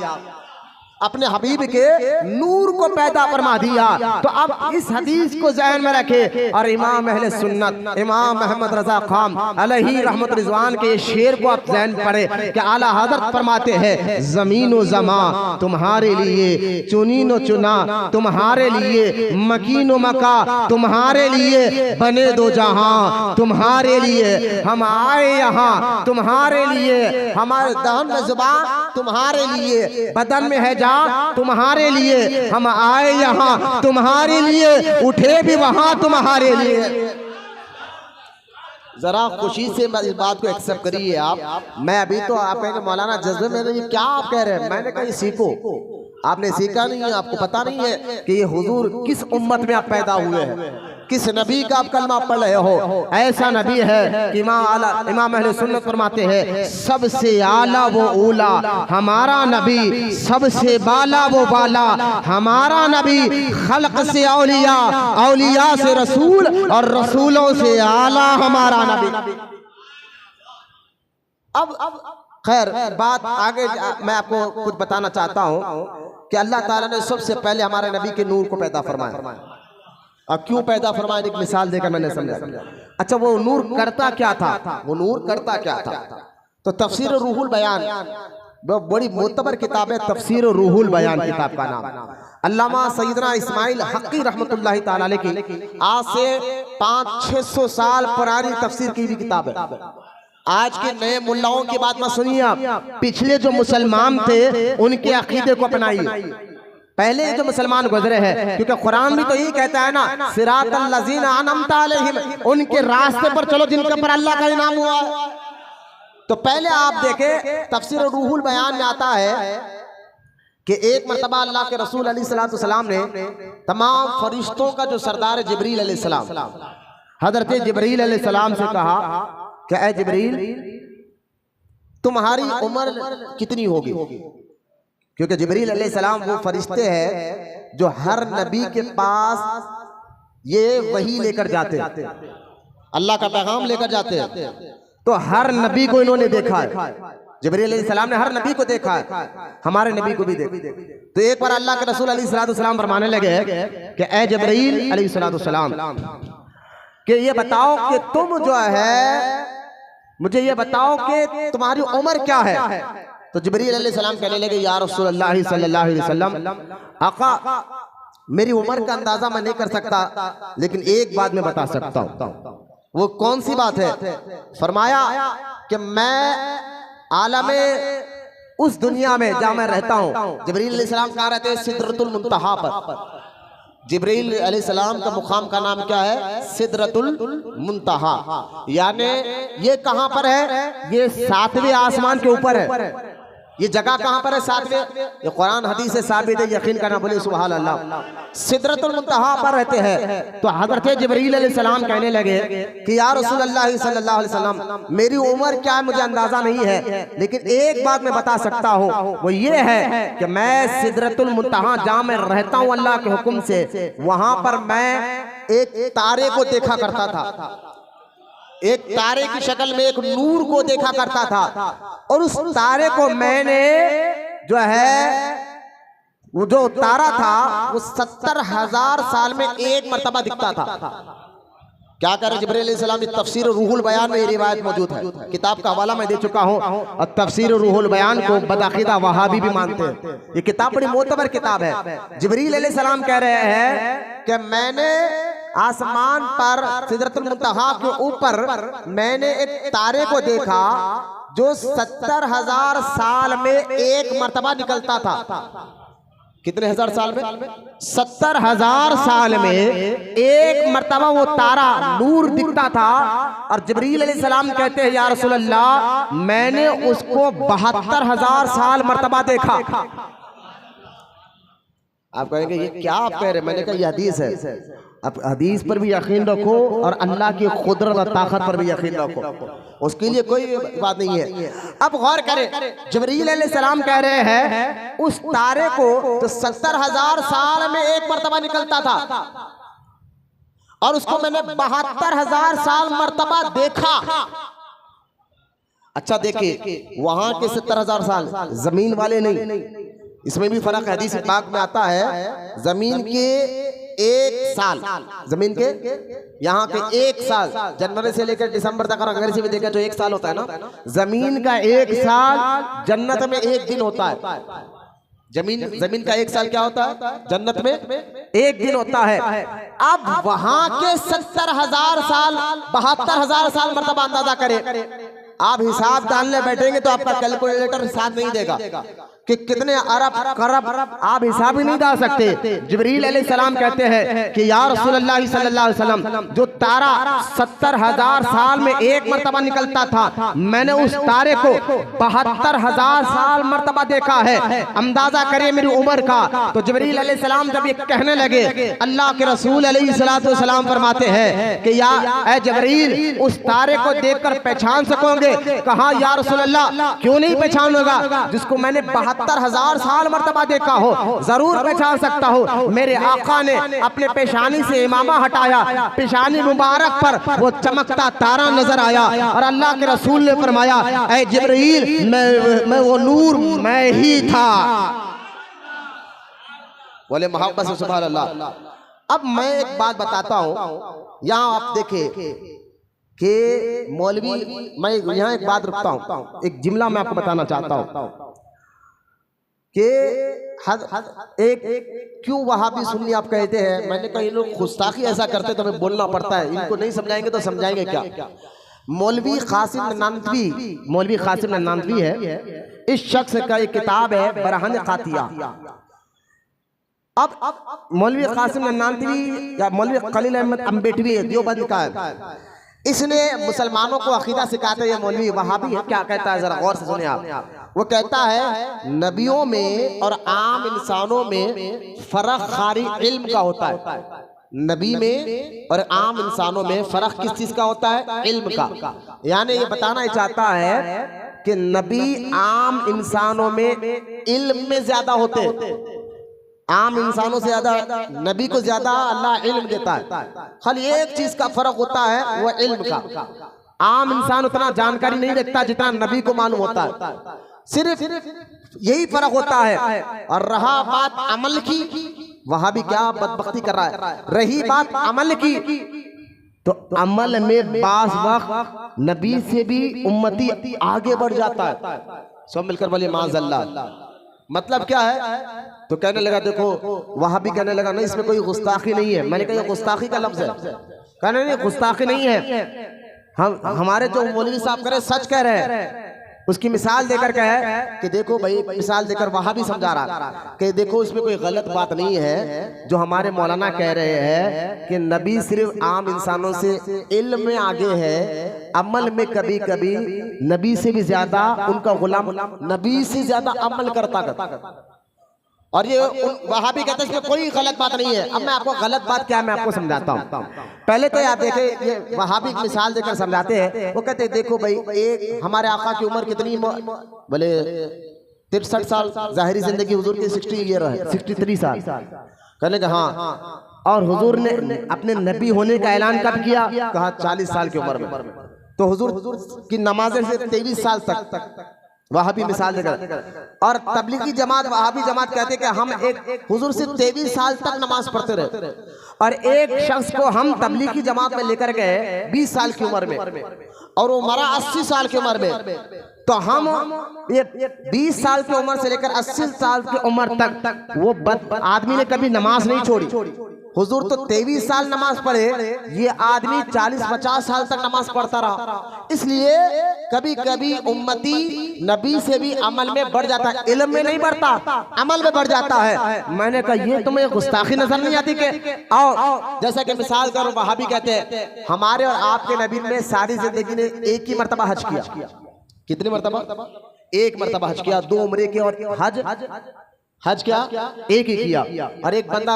अपने हबीब के नूर को पैदा फरमा दिया। तो अब इस हदीस को ज़हन में रखे और इमाम अहले सुन्नत इमाम अहमद रजा खान अलैहि रहमत रिजवान के शेर को आप ज़हन पढ़े कि आला हज़रत फरमाते हैं, ज़मीन व ज़मा तुम्हारे लिए, चुनीन व चुना तुम्हारे लिए, मकीन व मका तुम्हारे लिए, बने दो जहां तुम्हारे लिए, हम आए यहाँ तुम्हारे लिए, हमारे दहन में ज़ुबान तुम्हारे लिए, बदन में है तुम्हारे लिए, हम आए यहाँ तुम्हारे लिए, उठे भी वहां तुम्हारे लिए। जरा खुशी से इस बात को एक्सेप्ट करिए आप। मैं अभी तो आप कहेंगे मौलाना जज्बे में नहीं, क्या आप कह रहे हैं, मैंने कहा सीखो, आपने सीखा नहीं है, आपको पता नहीं है कि ये हुजूर किस उम्मत में आप पैदा हुए हैं, किस नबी का आप कलमा पढ़ रहे हो। ऐसा नबी है कि इमाम अहले सुन्नत फरमाते हैं, सबसे आला वो ऊला हमारा नबी, सबसे बाला वो बाला हमारा नबी, खल्क से औलिया, औलिया से रसूल और रसूलों से आला हमारा नबी। अब खैर बात आगे मैं आपको कुछ बताना चाहता हूँ कि अल्लाह ताला ने सबसे पहले हमारे नबी के नूर को पैदा फरमाया। अब क्यों पैदा फरमाया, एक मिसाल देकर मैंने समझा। अच्छा, वो नूर करता क्या था, वो नूर करता क्या था? तो तफसीर रूहुल बयान, बड़ी मोतबर किताब है तफसीर रूहुल बयान किताब का नाम, अल्लामा सैयदना इस्माइल हक्की रहमतुल्लाहि ताला अलैह की आज से 500-600 साल पुरानी तफसीर की भी किताब है। आज के नए मुल्लाओं की बात मत सुनिए आप, पिछले जो मुसलमान थे उनके अकीदे को अपनाइए। पहले जो मुसलमान गुजरे हैं, क्योंकि कुरान भी तो यही कहता है ना, सिरातल लज़ीना अनअमता अलैहिम, उनके रास्ते पर चलो जिनके पर अल्लाह का इनाम हुआ है। तो पहले आप देखें तफसीर रूहुल बयान में आता है कि एक मरतबा अल्लाह के रसूल अलैहिस्सलाम ने तमाम फरिश्तों का जो सरदार जिब्रील अलैहिस्सलाम, हजरत जिब्रील अलैहिस्सलाम से कहा कि ऐ जिब्रील, तुम्हारी उम्र कितनी होगी? क्योंकि जिब्रील अलैहिस्सलाम वो फरिश्ते हैं जो हर नबी के पास ये वही लेकर जाते हैं, अल्लाह का पैगाम लेकर जाते हैं। तो हर नबी को इन्होंने देखा है, जिब्रील अलैहिस्सलाम ने हर नबी को देखा है, हमारे नबी को भी देखा। तो एक बार अल्लाह के रसूल अलैहिस्सलाम फरमाने लगे कि ऐ जिब्रील अलैहिस्सलाम, कि ये बताओ कि तुम जो है, मुझे ये बताओ कि तुम्हारी उम्र क्या है। तो जिब्रील अलैहिस्सलाम कहने लगे, या रसूलल्लाह सल्लल्लाहु अलैहि वसल्लम, आका मेरी उम्र का अंदाजा मैं नहीं कर सकता, लेकिन एक बात मैं बता सकता हूँ। वो कौन सी बात है? फरमाया कि मैं आलमे उस दुनिया में जहां मैं रहता हूं। जिब्रील अलैहिस्सलाम कहाँ रहते हैं? सिदरतुल मुंतहा पर। जिब्रील अलैहिस्सलाम का मुकाम का नाम क्या है? सिदरतुल मुंतहा। यानी ये कहां पर है? ये 7वें आसमान के ऊपर है। ये जगह कहां पर है? 7वें। ये कुरान हदीस से साबित है, यकीन करना, बोले सुभान अल्लाह। सिदरतुल मुंतहा पर रहते हैं। तो हज़रत जिब्रील अलैहिस्सलाम कहने लगे कि या रसूलल्लाह सल्लल्लाहु अलैहि वसल्लम, मेरी उम्र क्या है मुझे अंदाजा नहीं है, लेकिन एक बात मैं बता सकता हूँ, वो ये है कि मैं सिदरतुल मुंतहा जहां मैं रहता हूँ अल्लाह के हुक्म से, वहां पर मैं एक तारे को देखा करता था। एक तारे की शक्ल में एक नूर को देखा करता था, और उस तारे को मैंने जो है, वो जो तारा था वो 70,000 साल में एक मर्तबा दिखता था। क्या करे जिब्रील अलैहिस्सलाम? तफसीर रूहुल बयान में ये रिवायत मौजूद है, किताब का हवाला मैं दे चुका हूँ। और तफसीर रूहुल बयान को बदाखिदा वहाबी भी मानते हैं। ये किताब बड़ी मोतबर किताब है। जिब्रील अलैहिस्सलाम कह रहे हैं कि मैंने आसमान पर सिदरतुल मुंतहा के ऊपर मैंने एक तारे को देखा जो 70,000 साल में एक मर्तबा निकलता था। कितने हजार साल में? 70,000 साल में एक मर्तबा वो तारा नूर दिखता था। और जिब्रील अलैहिस्सलाम कहते हैं, या रसूलल्लाह, मैंने उसको 72,000 साल मर्तबा देखा। आप कहेंगे ये क्या आप कह रहे? मैंने कहा ये हदीस है। अब हदीस पर भी यकीन रखो और अल्लाह की कुदरत और ताकत पर भी यकीन रखो, उसके लिए कोई बात नहीं है। अब गौर करें, जिब्रील अलैहिस्सलाम कह रहे हैं उस तारे को तो 70,000 साल में एक मर्तबा निकलता था, और उसको मैंने 72,000 साल मर्तबा देखा। अच्छा देखिए, वहां के 70,000 साल, जमीन वाले नहीं, इसमें भी फर्क है। हदीस पाक में आता है जमीन के 1 साल, जमीन के यहाँ के 1 साल, जनवरी से लेकर दिसंबर तक अगर अंग्रेजी में देखें तो 1 साल होता है ना। जमीन का 1 साल जन्नत में 1 दिन होता है। जमीन का 1 साल क्या होता है? जन्नत में 1 दिन होता है। अब वहां के 70,000 साल, 72,000 साल मर्तबा अंदाजा करें। आप हिसाब डालने बैठेंगे तो आपका कैलकुलेटर हिसाब नहीं देगा कि कितने अरब करब, आप हिसाब ही नहीं डाल सकते। जिब्रील अलैहिस्सलाम कहते हैं कि या रसूलल्लाह सल्लल्लाहु अलैहि वसल्लम, जो तारा 70,000 साल में एक मर्तबा निकलता था, मैंने उस तारे को 72,000 साल मर्तबा देखा है। अंदाजा करिए मेरी उम्र का। तो जिब्रील अलैहिस्सलाम जब ये कहने लगे, अल्लाह के रसूल अलैहिस्सलातु वस्सलाम फरमाते हैं कि या ऐ जिब्रील, उस तारे को देखकर पहचान सकोगे? कहा या रसूलल्लाह, क्यों नहीं पहचानूंगा, जिसको मैंने 72,000 साल मर्तबा देखा हो, जरूर पहचान सकता हो। मेरे आका ने अपने पेशानी से इमामा हटाया, पेशानी मुबारक पर वो चमकता तारा नजर आया, और अल्लाह के रसूल ने फरमाया, ऐ जिब्रील, मैं वो नूर मैं ही था। बोले मोहब्बत से सुभान अल्लाह। अब मैं एक बात बताता हूं, यहां आप देखें कि मौलवी, मैं यहाँ एक बात रखता हूँ, एक जुमला मैं आपको बताना चाहता हूँ कि एक क्यों वहाबी सुन्नी आप कहते हैं। मैंने कहा ये लोग गुस्ताखी ऐसा करते तो हमें बोलना पड़ता है, इनको नहीं समझाएंगे तो समझाएंगे क्या। मौलवी कासिम नानवी है, इस शख्स का एक किताब है बरहान कातिया। अब मौलवी कासिम नानवी या मौलवी खलील अहमद अम्बेटवी देवबंद का है, इसने मुसलमानों को अकीदा सिखाते हैं। मौलवी वहाबी है, क्या कहता है जरा गौर से सुनिए आप। वो कहता है नबियों में और आम इंसानों में फर्क खारी इल्म का होता है। नबी में और आम इंसानों में फर्क किस चीज का होता है? इल्म का। यानी ये बताना चाहता है कि नबी आम इंसानों में इल्म में ज्यादा होते हैं, आम इंसानों से ज्यादा नबी को ज्यादा अल्लाह इल्म देता है। खाली एक चीज का फर्क होता है, वो इल्म का। आम इंसान उतना जानकारी नहीं रखता जितना नबी को मालूम होता है, सिर्फ यही फर्क होता है। और रहा बात अमल की, वहां भी क्या बदबख्ती कर रहा है। रही बात अमल की, तो अमल में बास वक्त नबी से भी उम्मती आगे बढ़ जाता है। सब मिलकर बोलिए माज़अल्लाह। मतलब क्या है? तो कहने लगा, देखो वहां भी कहने लगा नहीं, इसमें कोई गुस्ताखी नहीं है। मैंने कहा गुस्ताखी का लफ्ज है। कहने नहीं, गुस्ताखी नहीं है, हम हमारे जो मौलवी साहब कह रहे सच कह रहे हैं। उसकी मिसाल देकर कहे कि देखो भाई, मिसाल देकर वहां भी समझा रहा कि देखो इसमें कोई गलत बात नहीं है जो हमारे मौलाना कह रहे हैं कि नबी सिर्फ आम इंसानों से इल्म में आगे है, अमल में कभी कभी नबी से भी ज्यादा उनका गुलाम नबी से ज्यादा अमल करता। और ये वहां भी कहते हैं इसमें कोई गलत बात नहीं है। अब मैं आपको गलत बात क्या है मैं आपको समझाता हूँ। पहले तो आप देखे, ये वहां भी मिसाल देकर समझाते हैं। वो कहते हैं देखो भाई, एक हमारे आका की उम्र कितनी, बोले 63 साल, जाहिरी जिंदगी हुजूर की 60 ईयर है, 63 साल। कहने का हाँ, और हुजूर ने अपने नबी होने का ऐलान कब किया? कहा 40 साल की उम्र में। तो हुजूर की नमाजें से 23 साल तक वहां भी मिसाल देकर। और तबलीगी जमात, वहां भी जमात कहते कि हम एक हुजूर से 23 साल तक नमाज पढ़ते रहे। और एक शख्स को हम तबलीगी जमात में लेकर गए 20 साल की उम्र में, और वो मरा 80 साल की उम्र में। तो हम ये 20 साल की उम्र से लेकर 80 साल की उम्र तक वो आदमी ने कभी नमाज नहीं छोड़ी। हुजूर तो 23 साल नमाज पढ़े, ये आदमी 40-50 साल तक नमाज पढ़ता रहा। इसलिए कभी कभी उम्मती नबी से भी अमल में बढ़ जाता है, इल्म में नहीं बढ़ता, अमल में बढ़ जाता है। मैंने कहा ये तुम्हें गुस्ताखी नजर नहीं आती कि आओ, जैसा कि मिसाल करो, वहां भी कहते हैं हमारे और आपके नबी ने सारी जिंदगी ने एक ही मरतबा हज किया। कितनी मरतबा? एक मरतबा हज किया। 2 उम्रे के और हज क्या एक ही किया। और एक बंदा,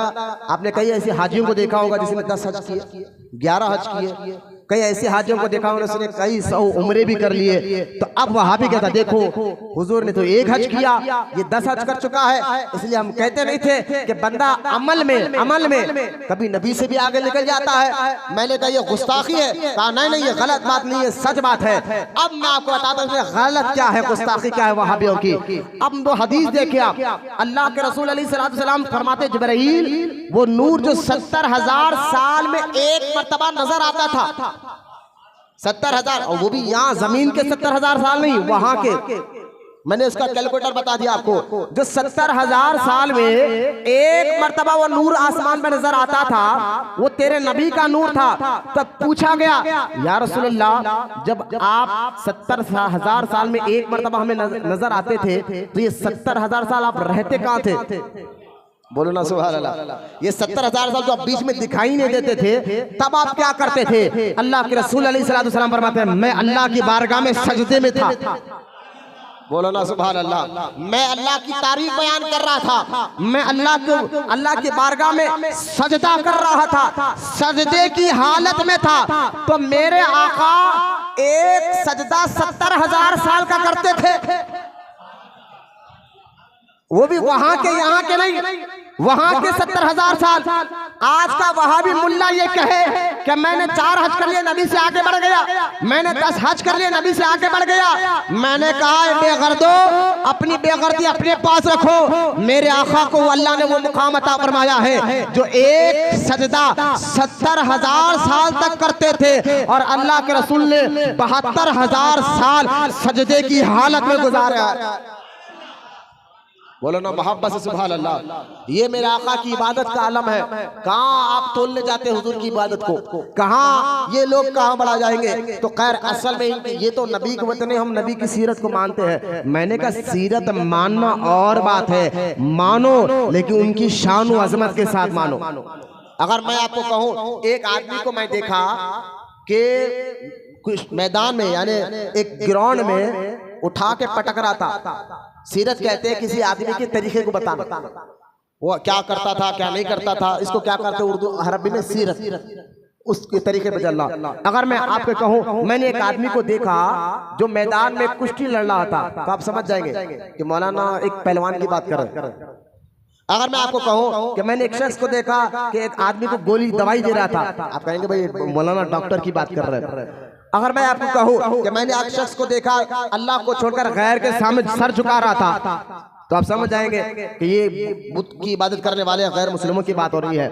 आपने कई ऐसे हाजियों को देखा होगा जिसने 10 हज किए, 11 हज किए। कई ऐसे हाजियों को देखा होगा उसने कई 100 उम्रे भी कर लिए। तो अब वहां भी कहता देखो हुजूर ने तो एक हज किया, ये 10 हज कर चुका है। इसलिए हम कहते नहीं थे कि बंदा अमल में कभी नबी से भी आगे निकल जाता है। मैंने कहा ये गुस्ताखी है। कहा नहीं ये गलत बात नहीं है, सच बात है। अब मैं आपको बताता हूँ गलत क्या है, गुस्ताखी क्या है वहाबियों की। अब वो हदीस देखिए आप, अल्लाह के रसूल अलैहिस्सलाम फरमाते जिब्राइल वो नूर जो 70,000 साल में एक मर्तबा नजर आता था, 70,000, और वो भी यहाँ जमीन के 70,000 साल नहीं, वहां के। मैंने इसका कैलकुलेटर बता दिया आपको। जो 70,000 साल में एक मर्तबा वो नूर आसमान में नजर आता था, वो तेरे नबी का नूर था। तब पूछा गया या रसूलल्लाह, जब आप 70,000 साल में एक मर्तबा हमें नजर आते थे, तो ये 70,000 साल आप रहते कहाँ थे? बोलो ना सुभान अल्लाह। ये 70,000 साल जो आप बीच में दिखाई नहीं देते थे, तब आप क्या करते थे? अल्लाह के रसूल अलैहिस्सलाम फरमाते हैं मैं अल्लाह की बारगाह में सजदे में था। बोलो ना सुभान अल्लाह। मैं अल्लाह की तारीफ बयान कर रहा था, मैं अल्लाह की बारगाह में सजदा कर रहा था, सजदे की हालत में था। तो मेरे आका एक सजदा 70,000 साल का करते थे, वो भी वहां के यहाँ के नहीं, वहां के 70,000 साल। आज का वहां भी मुल्ला ये कहे कि मैंने 4 हज कर लिए नबी से आगे बढ़ गया, मैंने 10 हज कर लिए नबी से आगे बढ़ गया। मैंने कहा बेगर्दो, अपनी बेगर्दी अपने पास रखो। मेरे आका को अल्लाह ने वो मुकाम अता फरमाया है जो एक सजदा 70,000 साल तक करते थे, और अल्लाह के रसूल ने 72,000 साल सजदे की हालत में गुजारा। बोलो ना मोहब्बत से सुभान अल्लाह। ये मेरे आका की इबादत का आलम है। कहाँ आप तोलने जाते हुजूर की इबादत को, कहाँ ये लोग कहाँ बढ़ा जाएंगे? तो खैर असल में ये तो नबी के वतन, हम नबी की सीरत को मानते हैं। मैंने कहा सीरत मानना और बात है, मानो लेकिन उनकी शान व अजमत के साथ मानो। अगर मैं आपको कहूँ, एक आदमी को मैं देखा कि कुछ मैदान में यानी एक ग्राउंड में उठा के पटक रहा था। सीरत कहते हैं किसी आदमी के तरीके को बताना, वो क्या करता था क्या नहीं करता था, इसको क्या करते उर्दू अरबी में सीरत, उसके तरीके पे चलना। अगर मैं आपको कहूँ, मैंने एक आदमी को देखा जो मैदान में कुश्ती लड़ रहा था, तो आप समझ जाएंगे कि मौलाना एक पहलवान की बात कर रहे हैं। अगर मैं आपको कहूँ कि मैंने एक शख्स को देखा कि एक आदमी को गोली दवाई दे रहा था, आप कहेंगे भाई मौलाना डॉक्टर की बात कर रहे हैं। अगर मैं आपको कहूँ कि मैंने एक शख्स को देखा अल्लाह को छोड़कर गैर के सामने सर झुका रहा था, तो आप समझ जाएंगे कि ये बुत की इबादत करने वाले गैर मुस्लिमों की बात हो रही है।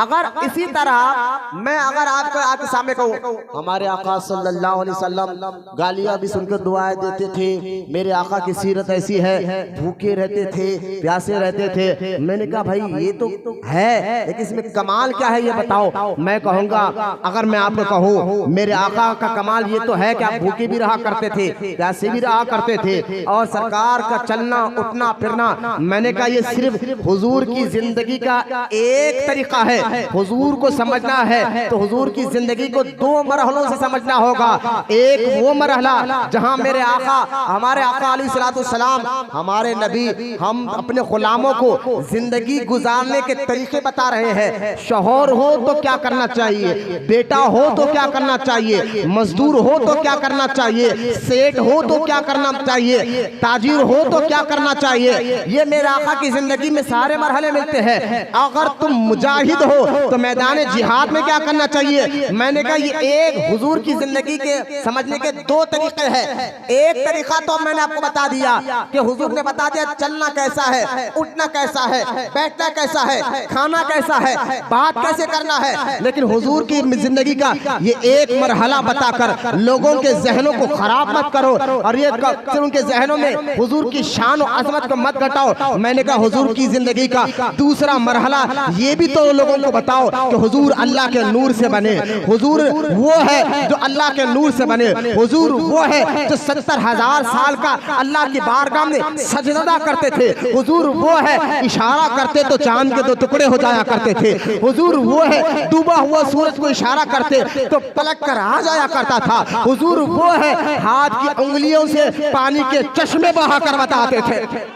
अगर इसी तरह मैं अगर आपके सामने कहूँ, हमारे आका सल्लल्लाहु अलैहि वसल्लम गालियां भी सुनकर दुआएं देते थे, मेरे आका की सीरत ऐसी है, भूखे रहते थे, प्यासे रहते थे। मैंने कहा भाई ये तो है, लेकिन इसमें कमाल क्या है ये बताओ। मैं कहूँगा, अगर मैं आपको कहूँ मेरे आका का कमाल ये तो है कि आप भूखे भी रहा करते थे, प्यासे भी रहा करते थे, और सरकार का चलना उठना फिरना। मैंने कहा ये सिर्फ हुजूर की जिंदगी का एक तरीका है। हुजूर को समझना है तो हुजूर की जिंदगी को दो मरहलों से समझना होगा। एक वो मरहला जहां मेरे आका, हमारे आका अलैहिस्सलाम, हमारे नबी हम अपने गुलामों को जिंदगी गुजारने के तरीके बता रहे हैं। शौहर हो तो क्या करना चाहिए, बेटा हो तो क्या करना चाहिए, मजदूर हो तो क्या करना चाहिए, सेठ हो तो क्या करना चाहिए, ताजिर हो तो क्या करना चाहिए। ये मेरे आका की जिंदगी में सारे मरहले मिलते हैं। अगर तुम मुजाहिद हो तो मैदान जिहाद में क्या करना चाहिए। मैंने कहा ये एक हुजूर की जिंदगी के समझने के दो तरीके हैं। एक तरीका तो मैंने आपको बता दिया कि हुजूर ने बता दिया चलना कैसा है, उठना कैसा है, बैठना कैसा है, खाना कैसा है, बात कैसे करना है। लेकिन हुजूर की जिंदगी का ये एक मरहला बताकर लोगों के जहनों को खराब मत करो और ये उनके जहनों में हुजूर की शान और अजमत को मत घटाओ। मैंने कहा हुजूर की जिंदगी का दूसरा मरहला ये भी तो लोगों को बताओ कि हुजूर अल्लाह के नूर से बने। हुजूर वो है जो अल्लाह के नूर से बने। हुजूर वो है जो 70,000 साल का अल्लाह की बारगाह में सजदा करते थे। हुजूर वो है इशारा करते तो चांद के दो टुकड़े हो जाया करते थे। हुजूर वो है डूबा हुआ सूरज को इशारा करते तो पलक कर आ जाया करता था। हुजूर वो है हाथ की उंगलियों से पानी के चश्मे बहा कर बताते थे।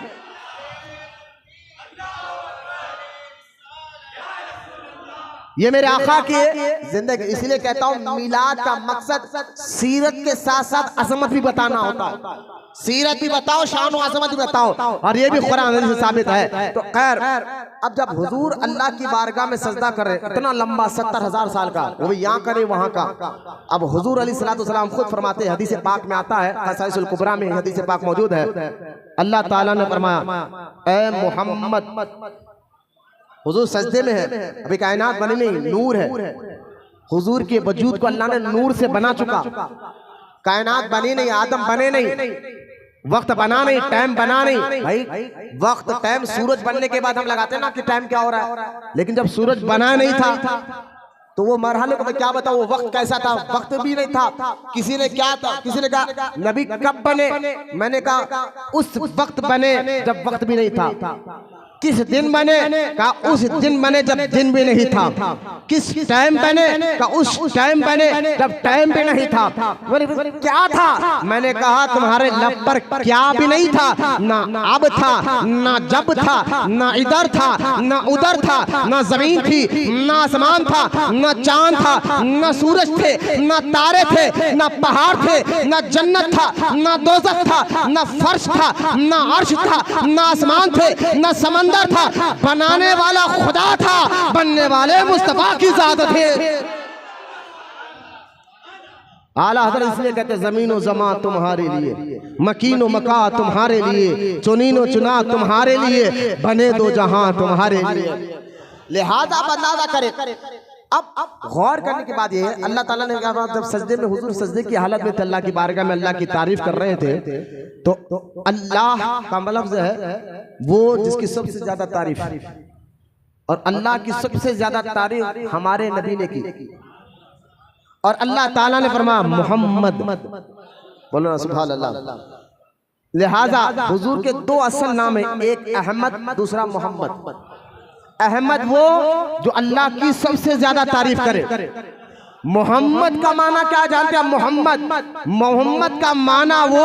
ये मेरे आका की जिंदगी, इसलिए कहता हूँ मिलाद का मकसद सीरत के साथ साथ अजमत भी बताना होता है। सीरत भी बताओ, शान और अजमत भी बताओ, और ये भी कुरान से साबित है। तो खैर, अब जब हुजूर अल्लाह की बारगाह में सजदा करे, इतना लंबा 70,000 साल का, वो भी यहाँ करे वहाँ का। अब हुजूर अलैहिस्सलाम खुद फरमाते हैं, हदीस पाक में आता है, क़साइसुल कुबरा में हदीस पाक मौजूद है। अल्लाह ताला ने फरमाया, ए मोहम्मद, हुजूर सजदे में है, अभी कायनात बनी नहीं, नूर है। हुजूर के वजूद को अल्लाह ने नूर से बना चुका। कायनात बनी नहीं, आदम बने नहीं, वक्त बना नहीं, टाइम बना नहीं। भाई वक्त टाइम सूरज बनने के बाद हम लगाते हैं ना कि टाइम क्या हो रहा है, लेकिन जब सूरज बना नहीं था तो वो मरहले को मैं क्या बताऊं, वो वक्त कैसा था, वक्त भी नहीं था। किसी ने क्या था, किसी ने कहा नबी कब बने, मैंने कहा उस वक्त बने जब वक्त भी नहीं था। किस दिन बने, कहा उस दिन बने जब दिन भी नहीं था। किस टाइम बने, कहा उस टाइम बने जब टाइम भी नहीं था। क्या था, मैंने कहा तुम्हारे लब पर क्या भी नहीं था, ना अब था, ना जब था, ना इधर था, ना उधर था, ना जमीन थी, ना आसमान था, ना चांद था, ना सूरज थे, ना तारे थे, ना पहाड़ थे, ना जन्नत था, ना दोज़ख था, ना फर्श था, ना अर्श था, ना आसमान थे, ना समंदर था। बनाने वाला खुदा था, बनने वाले मुस्तफा की जात थे। आला हज़रत इसलिए कहते जमीनो जमा तुम्हारे लिए, मकीनो मका तुम्हारे लिए, चुनीनो चुना तुम्हारे लिए, बने दो जहां तुम्हारे लिए। लिहाजा आप अंदाजा करें। अब गौर करने के बाद ये अल्लाह ताला ने कहा, जब सजदे में हुजूर सजदे की हालत में अल्लाह की बारगाह में अल्लाह की तारीफ कर रहे थे, तो अल्लाह का लफ्ज़ है वो जिसकी सबसे ज्यादा तारीफ, और अल्लाह की सबसे ज्यादा तारीफ हमारे नबी ने की। और अल्लाह ताला ने फरमाया मोहम्मद, बोलो ना सुभान अल्लाह। लिहाजा हुजूर के दो असल नाम है, एक अहमद, दूसरा मोहम्मद। अहमद वो जो अल्लाह की सबसे ज्यादा तारीफ करे। मोहम्मद का माना क्या जानते हैं, मोहम्मद का माना वो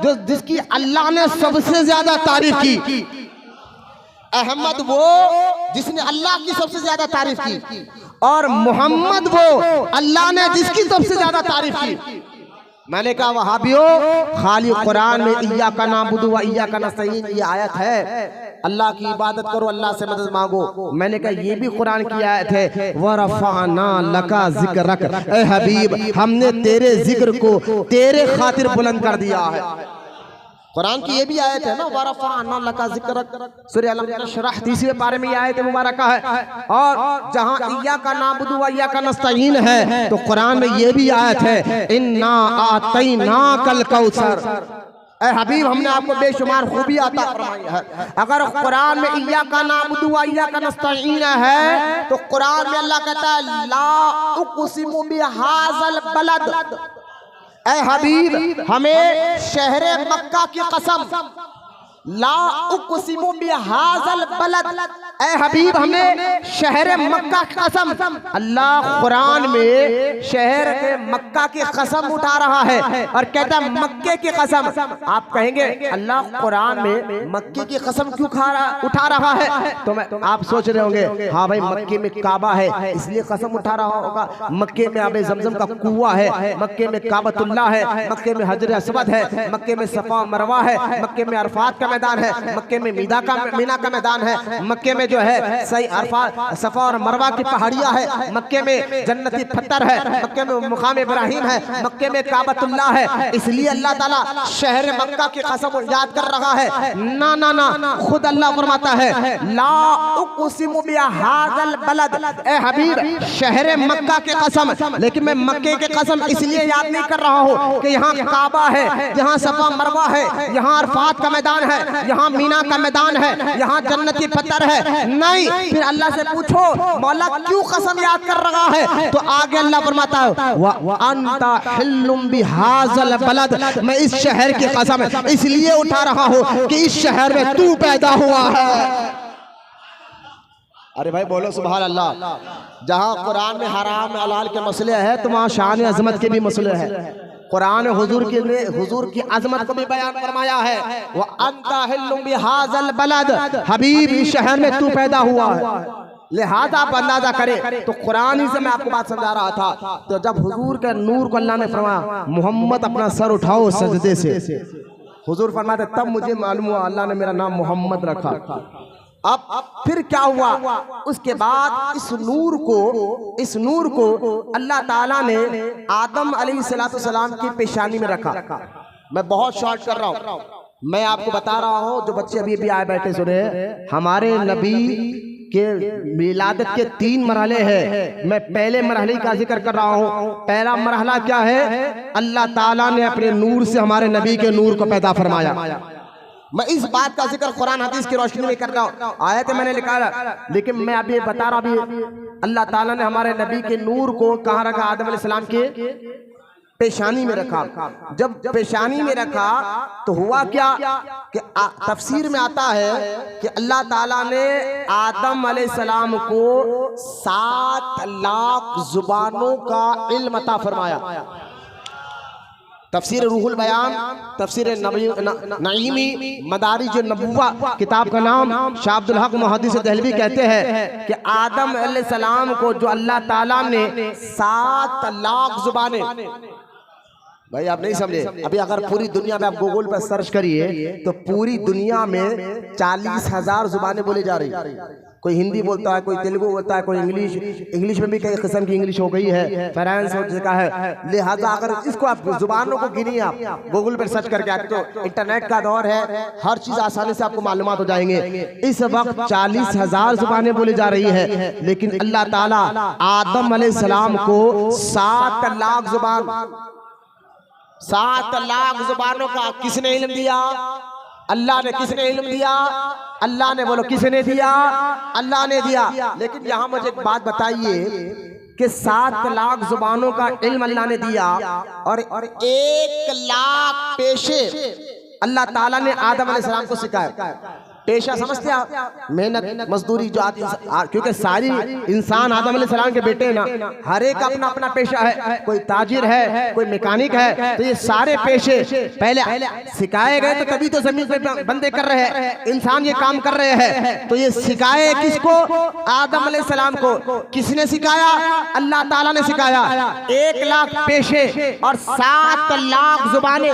जो जिसकी अल्लाह ने सबसे ज्यादा तारीफ की। अहमद वो जिसने अल्लाह की सबसे ज्यादा तारीफ की, और मोहम्मद वो अल्लाह ने जिसकी सबसे ज्यादा तारीफ की। मैंने कहा वहाबियो, खाली कुरान में इय्याका नअबुदु व इय्याका नस्तईन ये आयत है, अल्लाह की इबादत करो, अल्लाह से मदद मांगो। मैंने कहा ये भी कुरान की आयत है, वरफ़अना लका ज़िक्रक, ए हबीब हमने तेरे जिक्र को तेरे खातिर बुलंद कर दिया है। कुरान की ये भी आयत है ना, वरफ़अना लका ज़िक्रक, सूरह अलम नशरह 30वें पारे में ये आयत मुबारक है। और जहाँ इय्याका नअबुदु व इय्याका नस्तईन है तो कुरान में ये भी आयत है, इन्ना आतैनाकल कौसर, ऐ हबीब हमने आपको बेशुमार खूबी अता फरमाई है। अगर कुरान में इय्याका नअबुदु व इय्याका नस्तईन है तो कुरान में अल्लाह कहता है ला उक़सिमु बिहाज़ल बलद, ऐ हबीब हमें शहर मक्का की कसम, ला उक़सिमु बिहाज़ल बलद, ऐ हबीब हमें शहर मक्का की कसम। अल्लाह कुरान में शहर के मक्का की कसम उठा रहा है और कहता है मक्के की कसम। आप कहेंगे अल्लाह कुरान में मक्के की कसम क्यों उठा रहा है? तो आप सोच रहे होंगे हाँ भाई मक्के में काबा है इसलिए कसम उठा रहा होगा, मक्के में आबे ज़मज़म का कुआं है, मक्के में काबतुल्लाह है, मक्के में हजर अस्वद है, मक्के में सफा मरवा है, मक्के में अरफात का मैदान है, मक्के में मीना का मैदान है, मक्के में जो है सही अरफात सफा और मरवा की पहाड़ियां है, मक्के में जन्नती पत्थर है, मक्के में मुकाम इब्राहिम है, मक्के में काबतुल्लाह है। इसलिए अल्लाह ताला शहर मक्का की कसम याद कर रहा है। ना ना ना, खुद अल्लाह फरमाता है ला उक़सिमु बिहाज़ल बलद, ए हबीब शहर मक्का की कसम। लेकिन मैं मक्के की कसम इसलिए याद नहीं कर रहा हूँ कि यहाँ काबा है, यहाँ सफा मरवा है, यहाँ अरफात का मैदान है, यहाँ मीना का मैदान है, यहाँ जन्नती पत्थर है। नहीं, फिर अल्लाह से पूछो मौला क्यों कसम याद कर रहा है? तो आगे अल्लाह फरमाता है व अंता हिल्लुम बिहाज़ल बलद, मैं इस शहर की कसम इसलिए उठा रहा हूँ कि इस शहर में तू पैदा हुआ है। अरे भाई बोलो सुभान अल्लाह। जहाँ कुरान में हराम हलाल के मसले हैं तो वहाँ शान अजमत के भी मसले हैं। कुरान हुजूर की अजमत को भी बयान फरमाया है, वो अंता हिल्लुम बिहाज़ल बलद, हबीब इस शहर में तू पैदा हुआ है। लिहाजा आप अंदाजा करें तो कुरान ही से मैं आपको बात समझा रहा था। तो जब हुजूर के नूर को अल्लाह ने फरमाया मोहम्मद अपना सर उठाओ सजदे से, हुजूर फरमाते तब मुझे मालूम हुआ अल्लाह ने मेरा नाम मोहम्मद रखा। अब फिर क्या हुआ? उसके बाद इस नूर को अल्लाह ताला ने आदम अलैहिस्सलाम की पेशानी में रखा। मैं बहुत शॉर्ट कर रहा हूँ, मैं आपको बता रहा हूँ जो बच्चे अभी आए बैठे सुने, हमारे नबी के विलादत के 3 मरहले हैं। मैं पहले मरहले का जिक्र कर रहा हूँ। पहला मरहला क्या है? अल्लाह ताला ने अपने नूर से हमारे नबी के नूर को पैदा फरमाया। मैं इस बात का जिक्र कुरान हदीस की रोशनी में कर रहा हूँ, आयत मैंने लिखा है, लेकिन मैं अभी बता रहा हूँ अल्लाह ताला ने हमारे नबी के नूर को कहाँ रखा? आदम अलैहिस्सलाम के पेशानी में रखा। जब पेशानी में रखा तो हुआ क्या कि तफसीर में आता है कि अल्लाह ताला ने आदम अलैहिस्सलाम को 7 लाख जुबानों का इल्म अता फरमाया। तफसीर रूहुल बयान, तफसीर नईमी, मदारिज नबुव्वा किताब का नाम शाह अब्दुल हक मुहद्दिस देहलवी कहते हैं कि आदम अलैहिस्सलाम को जो अल्लाह ताला ने 7 लाख जुबानें, भाई आप नहीं समझे, अभी अगर पूरी दुनिया में आप गूगल पर सर्च करिए तो पूरी दुनिया में 40,000 जुबानें बोली जा रही। कोई हिंदी बोलता है, कोई तेलुगु बोलता है, कोई इंग्लिश में भी कई किस्म की इंग्लिश हो गई है, फ्रांस हो चुका है। लिहाजा अगर इसको आप जुबानों को गिनिए, आप गूगल पर सर्च करके, आप तो इंटरनेट का दौर है, हर चीज आसानी से आपको मालूमात हो जाएंगे। इस वक्त 40,000 जुबानें बोली जा रही है, लेकिन अल्लाह ताला आदम अलैहिस्सलाम को 7 लाख जुबानों का किसने इल्म दिया? अल्लाह ने। किसने इल्म दिया? अल्लाह ने। बोलो किसने दिया? अल्लाह ने दिया। लेकिन यहाँ मुझे एक बात बताइए कि 7 लाख जुबानों का इल्म अल्लाह ने दिया और 1 लाख पेशे अल्लाह ताला ने आदम अलैहिस्सलाम को सिखाया। पेशा समझते आप? मेहनत मजदूरी जो आती है, क्योंकि सारी इंसान आदम अलैहिस्सलाम के बेटे ना, हर एक अपना अपना पेशा है। कोई ताजिर है, कोई मैकेनिक है, तो ये सारे पेशे पहले सिखाए गए, तो तभी तो जमीन पे बंदे कर रहे हैं, इंसान ये काम कर रहे हैं। तो ये सिखाए किसको? आदम अलैहिस्सलाम को। किसने सिखाया? अल्लाह ताला ने सिखाया। 1 लाख पेशे और 7 लाख जुबानें।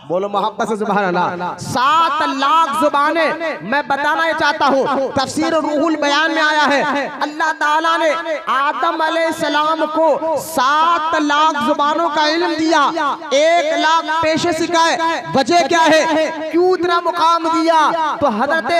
बोलो मोहब्बत से सुभान अल्लाह। 7 लाख जुबानें मैं बताना ये चाहता हूँ। तफसीर रूहुल बयान में आया है अल्लाह ताला ने आदम अलैहिस्सलाम को 7 लाख जुबानों का इल्म दिया, 1 लाख पेशे सिखाए। वजह क्या है, क्यों इतना मुकाम दिया? तो हजरत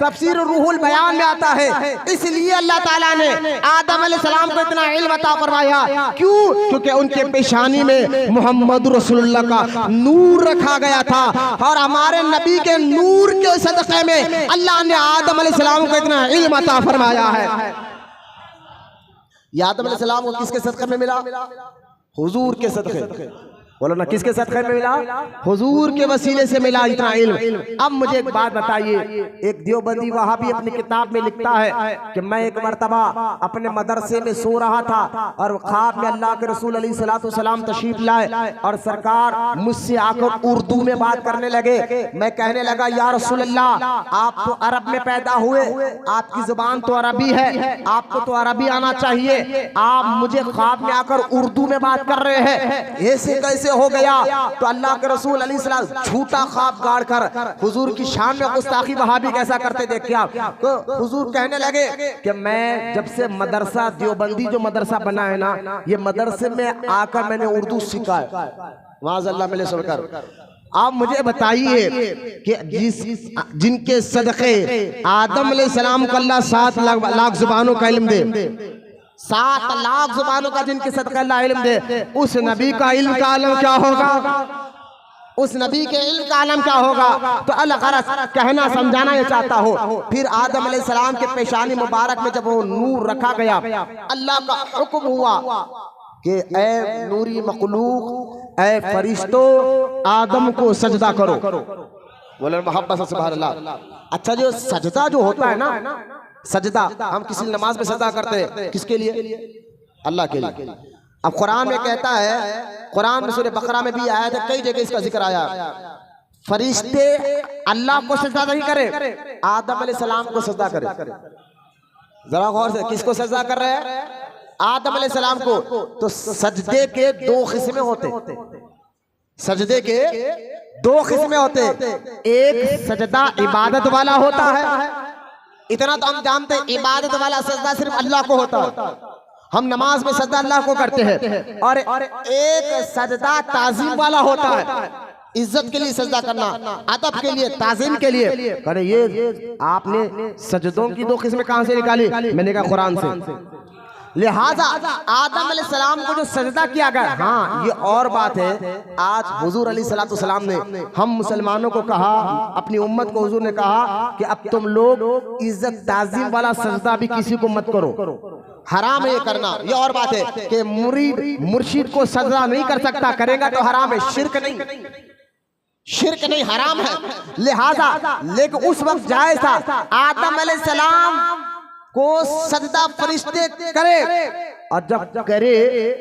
तफसीर रूहुल बयान में आता है इसलिए अल्लाह ताला ने आदम अलैहिस्सलाम को इतना इल्म अता फरमाया। क्यों? क्योंकि उनके पेशानी में मोहम्मद रसूलुल्लाह का नूर रखा गया था और हमारे नबी के नूर के सदक़े में अल्लाह ने आदम अलैहिस्सलाम को इतना इल्म अता फरमाया है। ये आदम अलैहिस्सलाम को किसके सदक़े में मिला? हुजूर के सदक़े। बोलो ना, किसके सदक़े में मिला? हुजूर के वसीले से मिला इतना इल्म। अब मुझे एक बात बताइए, एक देवबंदी वहाबी अपनी किताब में लिखता है कि मैं एक मर्तबा अपने मदरसे में सो रहा था और ख्वाब में अल्लाह के रसूल अलैहिस्सलाम तशरीफ लाए और सरकार मुझसे आकर उर्दू में बात करने लगे। मैं कहने लगा या रसूल अल्लाह, आप तो अरब में पैदा हुए, आपकी जुबान तो अरबी है, आपको तो अरबी आना चाहिए, आप मुझे ख्वाब में आकर उर्दू में बात कर रहे हैं, ऐसे कैसे हो गया? तो अल्लाह के रसूल अलैहिस्सलाम झूठा ख्वाब गाड़ कर हुजूर की शान में गुस्ताखी वहाबी कैसा करते देखिए आप। तो हुजूर कहने लगे कि मैं जब से मदरसा देवबंदी जो मदरसा बना है ना, ये मदरसे में आकर मैंने उर्दू सीखा है। वाज़ल्लाह मिले सुनकर। आप मुझे बताइए कि जिनके सदक़े आदम अलैहिस्सलाम को अल्लाह 7 लाख जुबानों का इल्म दे, 7 लाख जुबानों का जिनके सदक़े अल्लाह इल्म दे, उस नबी का इल्म का आलम क्या होगा? उस नबी के इल्म का आलम क्या होगा? तो अल-गरज़ कहना समझाना ये चाहता हूँ। फिर आदम अलैहिस्सलाम के पेशानी मुबारक में जब वो नूर रखा गया, अल्लाह का हुक्म हुआ कि ए नूरी मखलूक, ए फरिश्तों, आदम को सजदा करो। बोले मोहब्बत से सुभान अल्लाह। अच्छा, जो सजदा जो होता है ना, सजदा हम किसी नमाज में सजदा करते हैं, किसके लिए? अल्लाह के लिए। अब कुरान में कहता है, कुरान में सूरह बकरा में भी आया था, कई जगह इसका जिक्र आया, फरिश्ते अल्लाह को सजदा नहीं करे, आदम अलैहिस्सलाम को सजदा करे। जरा गौर से, किसको सजदा कर रहे हैं? आदम अलैहिस्सलाम को। तो सजदे के 2 किस्में होते, सजदे के 2 किस्में होते। एक सजदा इबादत वाला होता है, इतना तो हम जानते हैं, इबादत वाला सजदा सिर्फ अल्लाह को होता है, हम नमाज में सजदा अल्लाह को करते हैं। और एक सजदा ताज़ीम वाला होता है, इज्जत के लिए सजदा करना, अदब के लिए, ताज़ीम के लिए। अरे ये आपने सजदों की 2 किस्में कहां से निकाली? मैंने कहा कुरान से। लिहाजा आदम अलैहिस्सलाम को जो सजदा किया गया, हाँ ये और बात है, आज हुजूर अलैहिस्सलाम ने हम मुसलमानों को कहा, अपनी उम्मत को हुजूर ने कहा कि अब तुम लोग इज्जत ताज़ीम वाला सजदा भी किसी को मत करो, हराम है ये करना। ये और बात है कि मुरीद मुर्शिद को सजदा नहीं कर सकता, करेगा तो हराम है, शिर्क नहीं, शिर्क नहीं, हराम है। लिहाजा लेकिन उस वक्त जायज था आदम अलैहिस्सलाम को सजदा फरिश्ते करे, और जब करे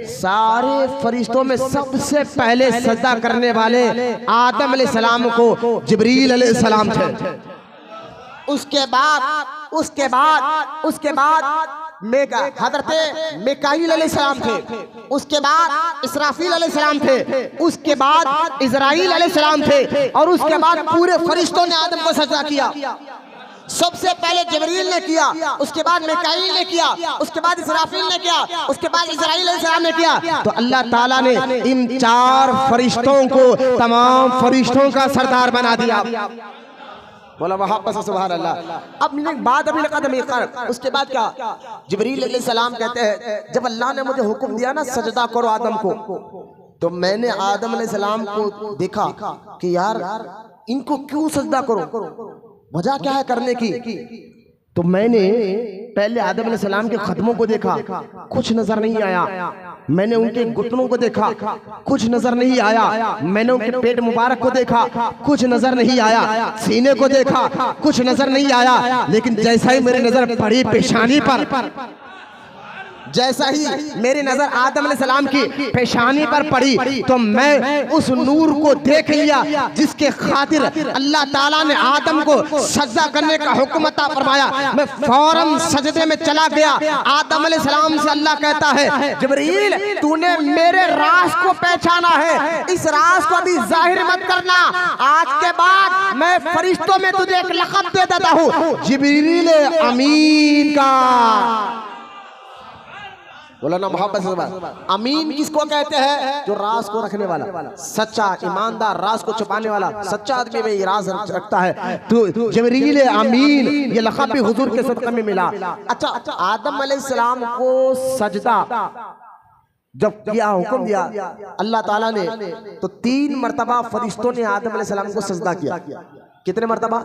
सारे फरिश्तों में सबसे पहले सजदा करने वाले आदम अलैहिस्सलाम को जिब्रील अलैहिस्सलाम थे। उसके बाद हजरत मिकाईल अलैहिस्सलाम थे, उसके बाद इसराफील अलैहिस्सलाम थे, उसके बाद इजराइल अलैहिस्सलाम थे, और उसके बाद पूरे फरिश्तों ने आदम को सजदा किया। सबसे पहले जिब्रील ने किया, उसके बाद मिकाईल ने किया, उसके बाद इसराफील ने किया, उसके बाद इजराइल अलैहिस्सलाम ने किया। तो अल्लाह ताला ने इन 4 फरिश्तों को तमाम फरिश्तों का सरदार बना दिया। बोला मोहब्बत से सुभान अल्लाह। अब बाद अभी कदम कर, उसके बाद क्या? जिब्रील अलैहिस्सलाम कहते हैं जब अल्लाह ने मुझे हुक्म दिया ना सजदा करो आदम को, तो मैंने आदम अलैहिस्सलाम को देखा कि यार इनको क्यों सजदा करो, वजह क्या है करने की? तो मैंने पहले आदम अलैहिस्सलाम के कदमों को देखा, कुछ नजर नहीं आया। मैंने उनके घुटनों को देखा, कुछ नजर नहीं आया। मैंने उनके पेट मुबारक को देखा, कुछ नजर नहीं आया। सीने को देखा, कुछ नजर नहीं आया। लेकिन जैसा ही मेरी नजर पड़ी पेशानी पर, जैसा ही मेरी नजर आदम अलैहिस्सलाम की पेशानी पर पड़ी तो मैं उस नूर को देख लिया जिसके खातिर अल्लाह ताला ने आदम को सजदा करने का हुक्म अता फरमाया। मैं फौरन सजदे में चला गया। आदम अलैहिस्सलाम से अल्लाह कहता है, जिब्रील तूने मेरे राज को पहचाना है, इस राज को अभी जाहिर मत करना, आज के बाद मैं फरिश्तों में तुझे एक लक़ब दे देता हूँ, जिब्रील अमीन का। बोला ना मोहब्बत से। अमीन किसको कहते हैं? जो राज को रखने वाला, सच्चा ईमानदार, राज को छुपाने वाला, सच्चा आदमी में ये राज रखता है। तो जिब्रील अमीन ये लक़ब भी हुजूर के सदक़े में मिला। अच्छा, आदम अलैहिस्सलाम को सजदा जब किया, हुक्म दिया अल्लाह ताला ने, तो 3 मरतबा फरिश्तों ने आदम अलैहिस्सलाम को सजदा किया। कितने मरतबा?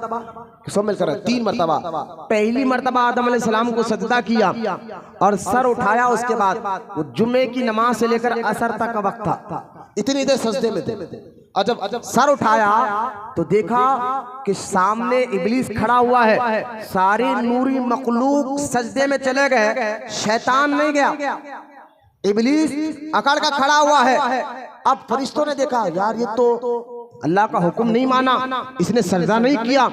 सब मिलकर 3 मरतबा। पहली मरतबा आदम अलैहिस्सलाम को सजदा किया और सर उठाया। उसके बाद वो जुम्मे की नमाज से लेकर असर तक का वक्त था, इतनी देर सजदे में थे। और जब सर उठाया तो देखा कि सामने इब्लीस खड़ा हुआ है। सारी नूरी मखलूक सजदे में चले गए, शैतान नहीं गया, इब्लीस अकड़ का खड़ा हुआ है। अब फरिश्तों ने देखा, यार ये तो अल्लाह का हुक्म नहीं माना, इसने सजदा नहीं किया।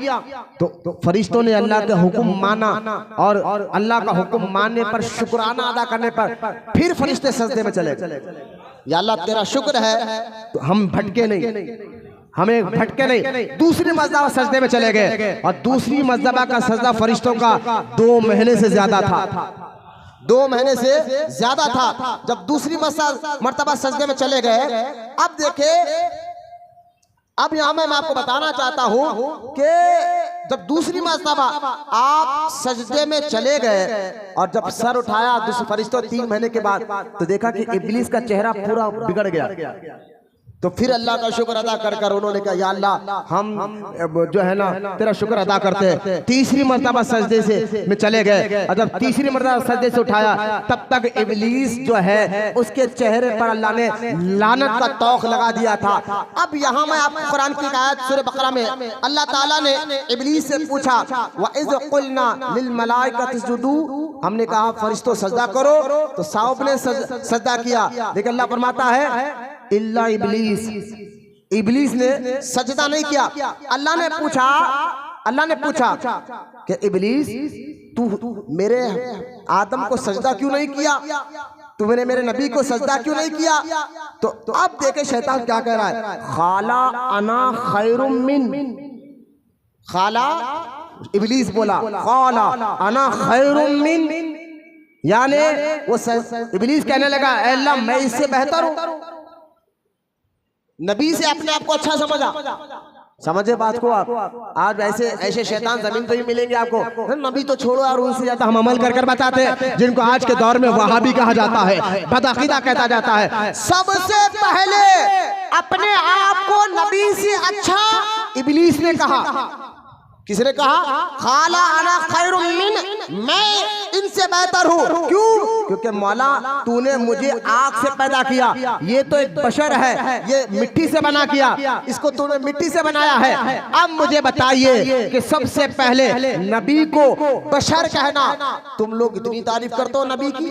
तो फरिश्तों ने अल्लाह का हुक्म माना और अल्लाह का हुक्म मानने पर, शुक्राना अदा करने पर फिर फरिश्ते सजदे में चले। या अल्लाह तेरा शुक्र है तो हम भटके नहीं, हमें भटके नहीं। दूसरी मर्तबा सजदे में चले गए और दूसरी मर्तबा का सजदा फरिश्तों का 2 महीने से ज्यादा था, 2 महीने से ज्यादा था। जब दूसरी मर्तबा सजदे में चले गए, अब देखे, अब यहां मैं आपको बताना चाहता हूं कि जब दूसरी मर्तबा आप सजदे में चले गए और जब सर उठाया दूसरे फरिश्तों 3 महीने के बाद, तो देखा कि इब्लीस का चेहरा पूरा बिगड़ गया। तो फिर अल्लाह का शुक्र अदा कर कर उन्होंने कहा, या अल्लाह हम जो है ना तेरा शुक्र अदा करते हैं। तीसरी मर्तबा सजदे से में चले गए और जब तीसरी मर्तबा सजदे से उठाया, तब तक इब्लीस जो है उसके चेहरे पर अल्लाह ने लानत का तौक लगा दिया था। अब यहाँ मैं आपको कुरान की आयत सूरह बकरा में अल्लाह ताला ने इब्लीस से पूछा, व इज़ क़ुलना लिल मलाइकति इसजुदू, हमने कहा फरिश्तों सजदा करो, तो सब ने सजदा किया। लेकिन अल्लाह फरमाता है इल्ला इब्लीस, इब्लीस ने सजदा नहीं किया। अल्लाह ने पूछा कि इब्लीस तू मेरे आदम को सजदा क्यों नहीं किया, तुमने मेरे नबी को सजदा क्यों नहीं किया? तो अब देखे शैतान क्या कह रहा है, खाला अना खैरुम मिन, खाला इब्लीस बोला खाला अना खैरुम मिन, यानी वो इब्लीस कहने लगा अल्लाह मैं इससे बेहतर हूं। नबी से अपने आप को अच्छा समझा। समझे बात को आप? आज ऐसे शैतान जमीन पे ही मिलेंगे आपको। नबी तो छोड़ो यार, उनसे ज्यादा हम अमल कर बताते हैं, जिनको आज के दौर में वहाबी कहा जाता है, बदअकीदा कहता जाता है। सबसे पहले अपने आप को नबी से अच्छा इब्लीस ने कहा। किसने कहा? खाला अना खैरुम मिन, मैं इनसे बेहतर हूँ। क्यों? क्योंकि मौला तूने मुझे आग से पैदा किया, ये तो एक बशर है, ये मिट्टी से बना किया, इसको तूने मिट्टी से बनाया है। अब मुझे बताइए कि सबसे पहले नबी को बशर कहना, तुम लोग इतनी तारीफ करते हो नबी की,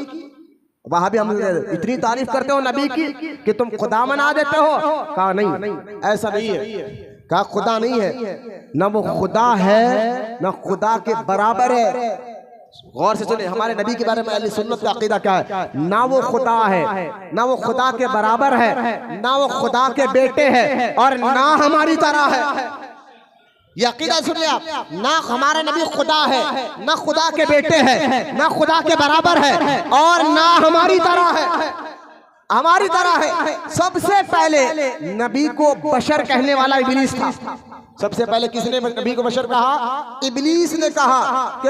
वहां भी हम इतनी तारीफ करते हो नबी की कि तुम खुदा बना देते हो। कहा नहीं, ऐसा नहीं है। कहा खुदा नहीं है, ना वो खुदा है ना खुदा के बराबर है। गौर से सुने, हमारे नबी के बारे में अहले सुन्नत का अकीदा क्या है? ना वो खुदा है, ना वो खुदा के बराबर है, ना वो खुदा के बेटे हैं और ना हमारी तरह है। ये अकीदा सुन ले आप, ना हमारा नबी खुदा है, ना खुदा के बेटे हैं, ना खुदा के बराबर है और ना हमारी तरह है, हमारी तरह है। सबसे पहले नबी को बशर कहने वाला इब्लीस था। सबसे पहले किसने नबी को बशर कहा? इब्लीस ने कहा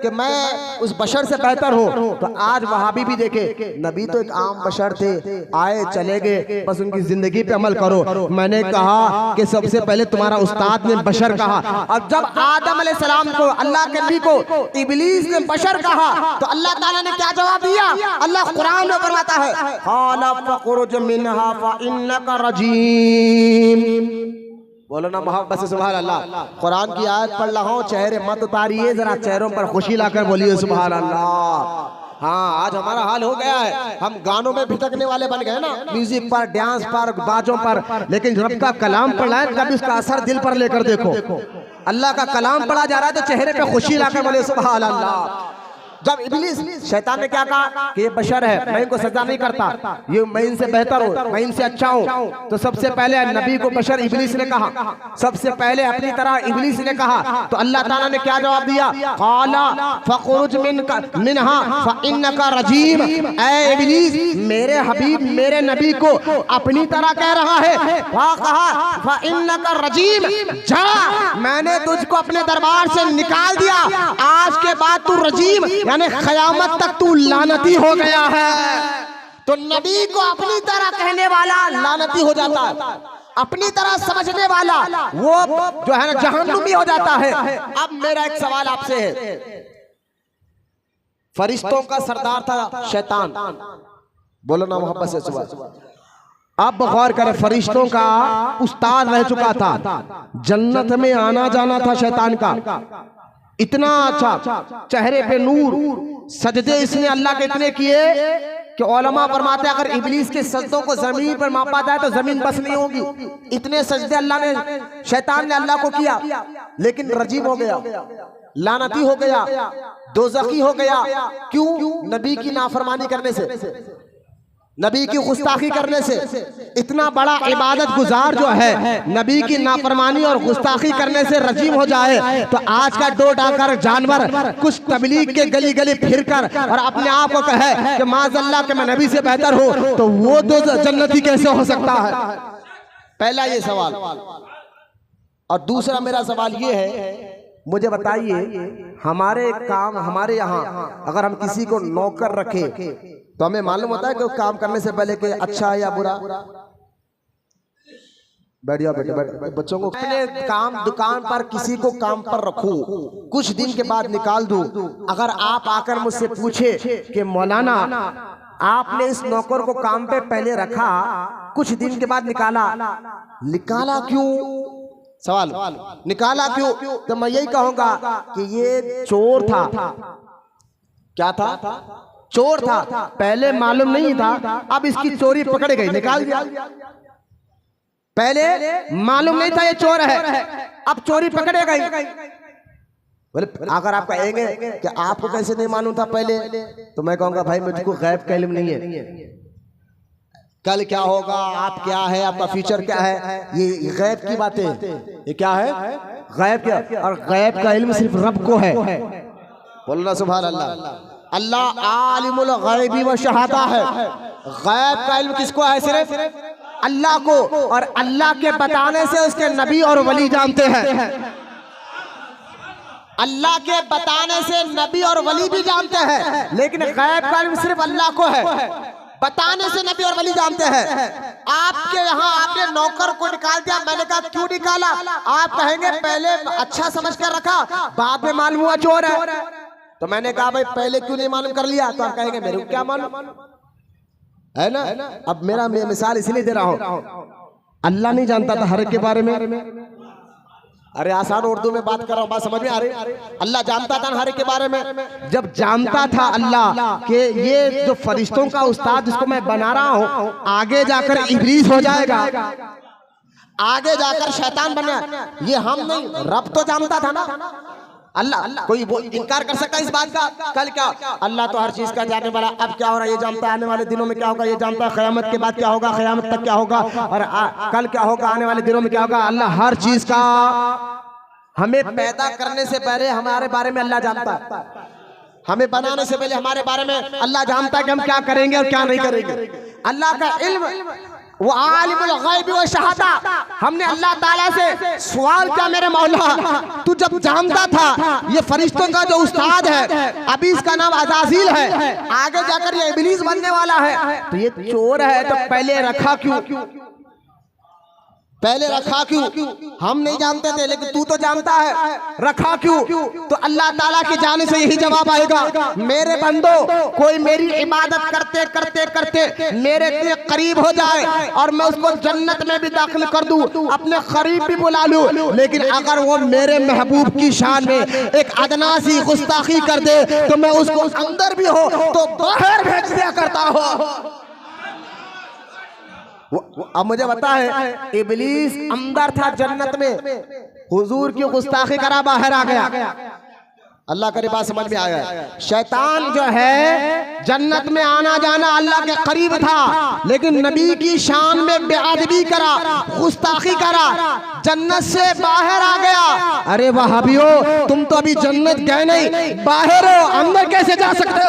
कि मैं उस बशर से बेहतर हूँ। तो आज वहाबी भी देखे, नबी तो एक आम बशर थे, आए चले गए, बस उनकी जिंदगी पे अमल करो। मैंने कहा कि सबसे पहले तुम्हारा उस्ताद ने बशर कहा, और जब आदम अलैहिस्सलाम को अल्लाह के नबी को इब्लीस ने बशर कहा तो अल्लाह ताला ने क्या जवाब दिया? अल्लाह कुरान में फरमाता है खाला फखरुज मिनहा फइन्नका रजीम। बोलो ना मोहब्बत से सुभान अल्लाह। कुरान की आयत पढ़ रहा हूँ, चेहरे मत उतारिए, जरा चेहरों पर खुशी लाकर बोलिए सुभान अल्लाह। हाँ, आज हमारा हाल हो गया है, हम गानों में भिटकने वाले बन गए ना, म्यूजिक पर, डांस पर, बाजों पर। लेकिन रब का कलाम पढ़ा है, कभी उसका असर दिल पर लेकर देखो। अल्लाह का कलाम पढ़ा जा रहा है तो चेहरे पे खुशी लाकर बोले सुभान अल्लाह। जब इब्लीस, शैतान ने क्या कहा कि ये बशर है, मैं इनको सजा नहीं करता, ये मैं इनसे बेहतर हूँ, मैं इनसे अच्छा हूँ। तो सबसे पहले नबी को बशर इब्लीस ने कहा, सबसे पहले अपनी तरह इब्लीस ने कहा। तो अल्लाह ताला ने क्या जवाब दिया? क़ाला फ़ख़ुरुज मिन्हा फ़इन्नका रजीम। ऐ इब्लीस, मेरे हबीब मेरे नबी को अपनी तरह कह रहा है। कहा फ़इन्नका रजीम, जा, मैंने तुझको अपने दरबार से निकाल दिया, आज के बाद तू रजीम यानी क़यामत तक तू लानती हो गया है। तो नबी को अपनी तरह कहने वाला लानती हो जाता है, अपनी तरह समझने वाला वो जो है ना जहन्नुमी हो जाता है। अब मेरा एक सवाल आपसे है, फरिश्तों का सरदार था शैतान, बोलो ना मोहब्बत से सुबह। अब गौर करें, फरिश्तों का उस्ताद रह चुका था, जन्नत में आना जाना था शैतान का, इतना अच्छा, चेहरे पे नूर, सजदे इसने अल्लाह के इतने किए कि उलमा फरमाते हैं अगर इब्लीस के सजदों को जमीन पर मापा जाए तो जमीन बस नहीं होगी। इतने सजदे अल्लाह ने, शैतान ने अल्लाह को किया, लेकिन रजीम हो गया, लानती हो गया, दोज़खी हो गया। क्यों? नबी की नाफरमानी करने से, नबी की गुस्ताखी करने से। इतना बड़ा इबादत गुजार जो है नबी की नाफरमानी और गुस्ताखी करने से रजीम हो जाए, तो आज का दो डाकर जानवर कुछ तबलीग के गली गली फिरकर और अपने आप को कहे कि माज़अल्लाह के मैं नबी से बेहतर हूँ, तो वो तो जन्नती कैसे हो सकता है? पहला ये सवाल। और दूसरा मेरा सवाल ये है, मुझे बताइए हमारे काम, हमारे यहाँ अगर हम किसी को नौकर रखें तो हमें मालूम होता है कि काम करने से पहले कि अच्छा है या बुरा? बैठ जाओ बेटे, बच्चों को अपने काम, दुकान पर किसी को काम पर रखूं, कुछ दिन के बाद निकाल दूं। अगर आप आकर मुझसे पूछे कि मौलाना आपने इस नौकर को काम पे पहले रखा, कुछ दिन के बाद निकाला क्यों? सवाल, निकाला क्यों? तो मैं यही कहूंगा कि ये चोर था। क्या था? चोर था। पहले मालूम नहीं था, अब इसकी चोरी पकड़ गई, निकाल दिया। पहले मालूम नहीं था ये चोर है, अब चोरी पकड़े गई। बोले अगर आप कहेंगे कि आपको कैसे नहीं मालूम था पहले, तो मैं कहूंगा भाई मुझको गैब का इल्म नहीं है, कल क्या होगा, आप क्या है, आपका फ्यूचर क्या है, ये गैब की बातें, ये क्या है? गैब क्या? और गैब का इल्म सिर्फ रब को है। बोलो ना सुभान अल्लाह। अल्लाह आलिमुल गैबी व शहादा है। गैब का इल्म किसको है? सिर्फ अल्लाह को, और अल्लाह के बताने से उसके नबी और वली जानते हैं। अल्लाह के बताने से नबी और वली भी जानते हैं, लेकिन गैब का इल्म सिर्फ अल्लाह को है, बताने से नबी और वली जानते हैं। आपके यहाँ आपने नौकर को निकाल दिया, मैंने कहा क्यों निकाला? आप कहेंगे पहले अच्छा समझ कर रखा, बाद में मालूम हुआ चोर है। तो मैंने कहा भाई पहले क्यों नहीं मालूम कर लिया? तो आप कहेंगे मेरे को क्या मालूम है ना। अब मेरा मिसाल इसलिए दे रहा हूँ, अल्लाह नहीं जानता था हर एक के बारे में। अरे आसान उर्दू में बात कर रहा हूँ, बात समझ में आ रही? अल्लाह जानता था हर एक के बारे में। जब जानता था अल्लाह कि ये जो फरिश्तों का उस्ताद जिसको मैं बना रहा हूँ आगे जाकर इब्लीस हो जाएगा, आगे जाकर शैतान बना, ये हम नहीं, रब तो जानता था ना। अल्लाह कोई इनकार कर सकता है इस बात का? कल क्या, अल्लाह तो हर चीज का जानने वाला, अब क्या हो रहा है ये जानता है, आने वाले दिनों में क्या होगा ये जानता है, क़यामत के बाद क्या होगा, क़यामत तक क्या होगा, और कल क्या होगा, आने वाले दिनों में क्या होगा। अल्लाह हर चीज का, हमें पैदा करने से पहले हमारे बारे में अल्लाह जानता है, हमें बनाने से पहले हमारे बारे में अल्लाह जानता है कि हम क्या करेंगे और क्या नहीं करेंगे। अल्लाह का इल्म वो आलिमुल गैब व शहादा। हमने अल्लाह ताला से सवाल किया, मेरे मौला तू जब जानता था ये फरिश्तों का जो उस्ताद है, अभी इसका नाम अज़ाज़ील है, आगे जाकर ये इब्लीस बनने वाला है, तो ये चोर है, तो पहले रखा क्यों? पहले रखा क्यों? हम नहीं जानते थे, लेकिन तू तो जानता है। रखा क्यों? तो अल्लाह ताला की जाने से यही जवाब आएगा, मेरे बंदो कोई मेरी इबादत करते करते करते मेरे के करीब हो जाए और मैं उसको जन्नत में भी दाखिल कर दूं, अपने करीब भी बुला लूं, लेकिन अगर वो मेरे महबूब की शान में एक अदना सी गुस्ताखी कर दे तो मैं उसको अंदर भी हो तो बाहर भेज दिया करता हो। अब मुझे पता है इब्लीस अंदर था जन्नत में, हुजूर की गुस्ताखी करा बाहर आ गया। अल्लाह करे बात समझ में आया। शैतान जो है जन्नत में आना जाना अल्लाह के करीब था, लेकिन नबी की शान में बेअदबी करा, गुस्ताखी करा, जन्नत से बाहर आ गया। अरे वहाबियो, तुम तो अभी जन्नत गए नहीं, बाहर हो, अंदर कैसे जा सकते हो?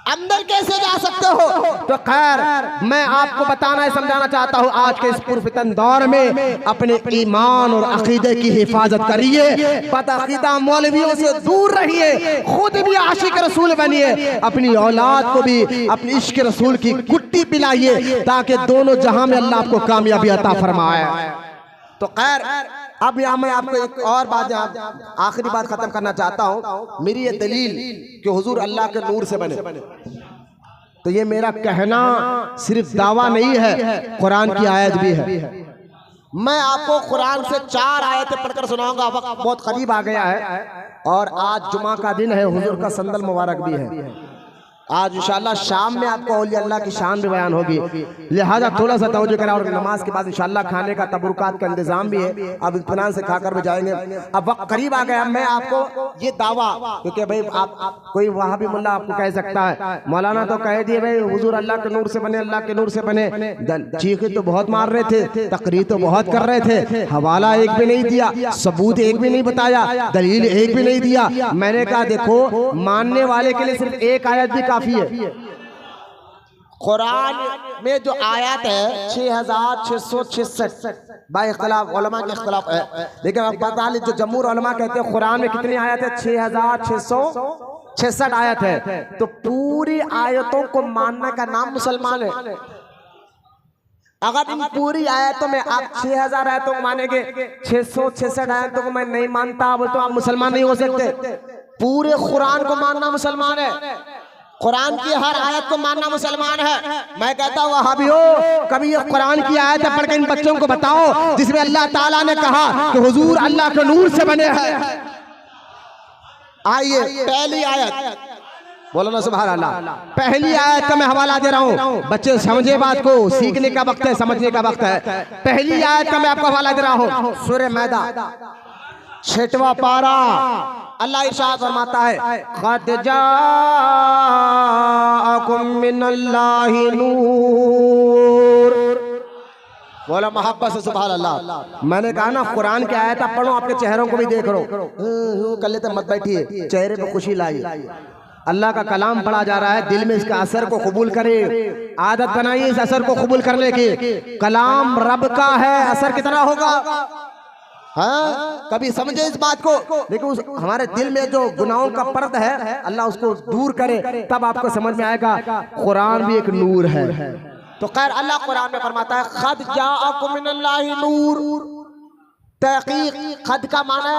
अंदर कैसे जा सकते हो? तो खैर मैं आपको बताना समझाना चाहता हूँ, आज के इस पुरफितन दौर में अपने ईमान और अकीदे की हिफाजत करिए, बदअकीदा मौलवियों से दूर रहिए, खुद भी आशिक रसूल बनिए, अपनी औलाद को भी अपनी इश्क रसूल की कुट्टी पिलाइए, ताकि दोनों जहां में अल्लाह आपको कामयाबी अता फरमाए। तो खैर अब यहाँ मैं आपको एक और बात, आखिरी बात खत्म करना चाहता हूँ। मेरी ये दलील कि हुजूर अल्लाह के नूर से बने, तो ये मेरा कहना सिर्फ दावा नहीं है, कुरान की आयत भी है। मैं आपको कुरान से 4 आयतें पढ़कर सुनाऊंगा। वक्त बहुत करीब आ गया है और आज जुमा का दिन है, हुजूर का संदल मुबारक भी है। आज इंशाअल्लाह शाम में आपको औलिया अल्लाह की शान भी बयान होगी, लिहाजा थोड़ा सा तवज्जो करें। और नमाज के बाद इंशाअल्लाह खाने का तबरुकात का इंतजाम भी है, अब इत्मीनान से खाकर भी जाएंगे। अब वक्त करीब आ गया, मैं आपको ये दावा, क्योंकि भाई आप कोई वहाँ भी मुल्ला आपको कह सकता है, मौलाना तो कह दिए भाई हुजूर अल्लाह के नूर से बने, अल्लाह के नूर से बने। चीखे तो बहुत मार रहे थे, तकरीर तो बहुत कर रहे थे, हवाला एक भी नहीं दिया, सबूत एक भी नहीं बताया, दलील एक भी नहीं दिया। मैंने कहा देखो, मानने वाले के लिए सिर्फ एक आयत भी काफी है। कुरान में जो आयत है 6666 बाय इख्तिलाफ उलमा के इख्तिलाफ है, लेकिन अब बता लीजिए जो जमहूर उलमा कहते हैं कुरान में कितनी आयत है? 6666 आयत है। तो पूरी आयतों को मानने का नाम मुसलमान है। अगर इन पूरी आयतों में आप 6000 आयतों को मानेंगे, 666 आयतों को मैं नहीं मानता, वो तो आप मुसलमान नहीं हो सकते। पूरे कुरान को मानना मुसलमान है, कुरान की हर आयत को मानना मुसलमान है। मैं कहता हूँ वहाबियो, कभी ये कुरान की आयत पढ़ के इन बच्चों को बताओ जिसमें अल्लाह ताला ने कहा कि हुजूर अल्लाह के नूर से बने हैं। आइए पहली आयत, बोलो ना सुभान अल्लाह। पहली आयत का मैं हवाला दे रहा हूँ, बच्चे समझे बात को, सीखने का वक्त है, समझने का वक्त है। पहली आयत का मैं आपको हवाला दे रहा हूँ, सूरह मैदा 6वां पारा। अल्लाह इरशाद फरमाता है, क़द जाअकुम मिनल्लाहि नूर। बोला मोहब्बत से सुभान अल्लाह। मैंने कहा ना कुरान की आयत आप पढ़ो, आपके चेहरों को भी देख लो, कर लेते मत बैठिए, चेहरे पे खुशी लाइए। अल्लाह का कलाम पढ़ा जा रहा है, दिल में इसका असर को कबूल करे, आदत बनाइए इस असर को कबूल करने की। कलाम रब का है, असर कितना होगा? हाँ, कभी समझे इस बात को। लेकिन हमारे दिल में जो गुनाहों का पर्दा है, अल्लाह उसको दूर करे, तब आपको समझ में आएगा कुरान भी एक नूर है। तो खैर अल्लाह कुरान में फरमाता है, क़द जाअकुम मिनल्लाहि नूर। तहकीक, क़द का माना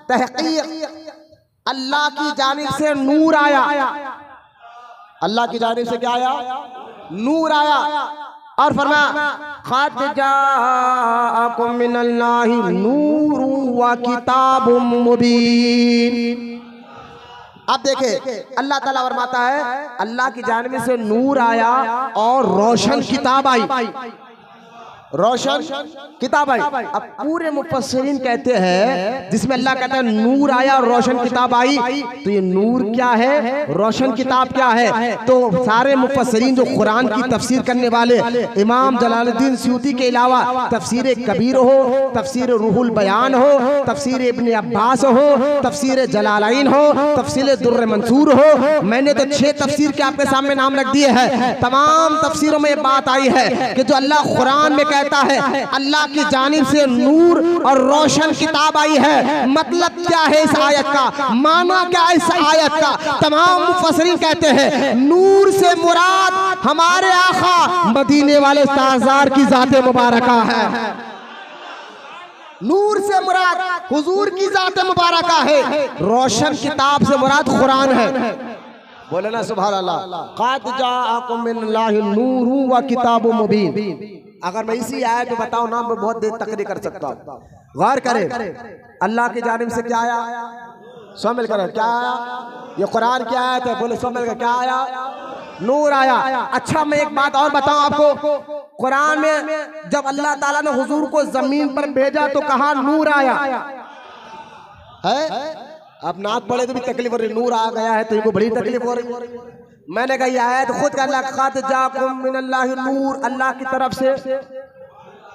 तहकीक, अल्लाह की जानिब से नूर आया। अल्लाह की जानिब से क्या आया? नूर आया। और फरमाया, क़द जाअकुम मिनल्लाहि नूरुन व किताबुम मुबीन। अब देखे अल्लाह ताला फरमाता है, अल्लाह की जानिब से नूर आया और रोशन किताब आई, रोशन किताब आई। अब पूरे मुफस्सिरीन कहते हैं, जिसमें अल्लाह कहता है नूर आया और रोशन किताब आई, तो ये नूर क्या है, रोशन किताब क्या है? तो सारे मुफस्सिरीन जो कुरान की तफसीर करने वाले, इमाम जलालुद्दीन सयूती के अलावा तफसीर कबीर हो, तफसीर रूहुल बयान हो, तफसीर इब्न अब्बास हो, तफसीर जलालैन हो, तफसीर दुर्र मंसूर हो, मैंने तो 6 तफसीर के आपके सामने नाम रख दिए हैं। तमाम तफसीरों में बात आई है कि जो अल्लाह कुरान में कहता है अल्लाह की जानिब से नूर और रोशन किताब आई है। मतलब क्या है इस आयत का, माना क्या है इस आयत का? तमाम मुफस्सिरीन कहते हैं नूर से मुराद हमारे आका मदीने वाले ताजदार की जाते मुबारका है। नूर से मुराद हुजूर की जाते मुबारका है। रोशन किताब से मुराद कुरान है। बोले ना सुभान अल्लाह। क़द जाअकुम मिनल्लाहि नूरुन व किताबुम मुबीन। अगर मैं इसी आयत में बताऊं ना, मैं बहुत देर तकरीर कर सकता हूं। गौर करें, अल्लाह की जानिब से क्या आया? सब मिलकर क्या आया? ये कुरान की आयत है। बोले सब मिलकर क्या आया? नूर आया। अच्छा, मैं एक बात और बताऊं आपको, कुरान में जब अल्लाह ताला ने हुजूर को जमीन पर भेजा तो कहा नूर आया है। अब नाक पड़े तो भी तकलीफ हो रही, नूर आ गया है तो इनको बड़ी तकलीफ हो रही। मैंने कहा ये आयत खुद का अल्लाह क़द जाअकुम मिनल्लाहि नूर, अल्लाह की तरफ से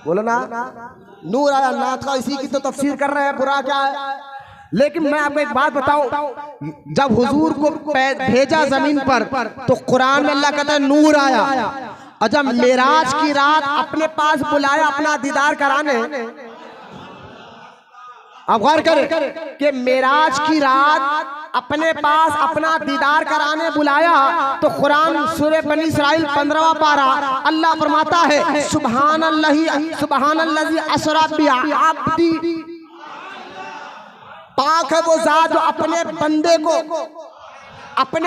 बोलो ना नूर आया। नाक का इसी की तो तफसीर कर रहे हैं, बुरा क्या है? लेकिन मैं आपको एक बात बताऊं, जब हुजूर को भेजा जमीन पर तो कुरान में अल्लाह कहता है नूर आया। और जब मेराज की रात अपने पास बुलाया अपना दीदार कराने, अब गौर करें कि मेराज की रात अपने पास अपना दीदार कराने बुलाया तो कुरान सूरह बनी इसराइल 15वां पारा अल्लाह फरमाता है सुब्हानल्लाही असरा बिअब्दी। पाक है वो जात जो अपने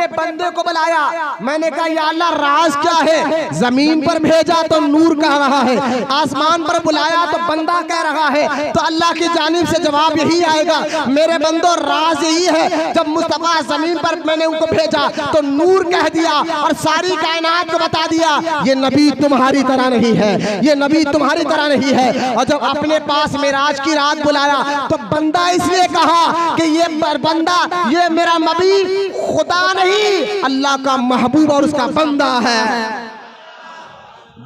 बंदे को बुलाया। मैंने कहा या अल्लाह राज क्या है? जमीन पर भेजा तो नूर कह रहा है, आसमान पर बुलाया तो बंदा कह रहा है। तो अल्लाह की जानिब से जवाब यही आएगा, मेरे बंदो राज यही है, जब मुस्तफा जमीन पर मैंने उनको भेजा तो नूर कह दिया और सारी कायनात को बता दिया ये नबी तुम्हारी तरह नहीं है, ये नबी तुम्हारी तरह नहीं है। और जब अपने पास मेराज की रात बुलाया तो बंदा इसलिए कहा कि ये बंदा, ये मेरा नबी खुदा नहीं, अल्लाह का महबूब और उसका बंदा है।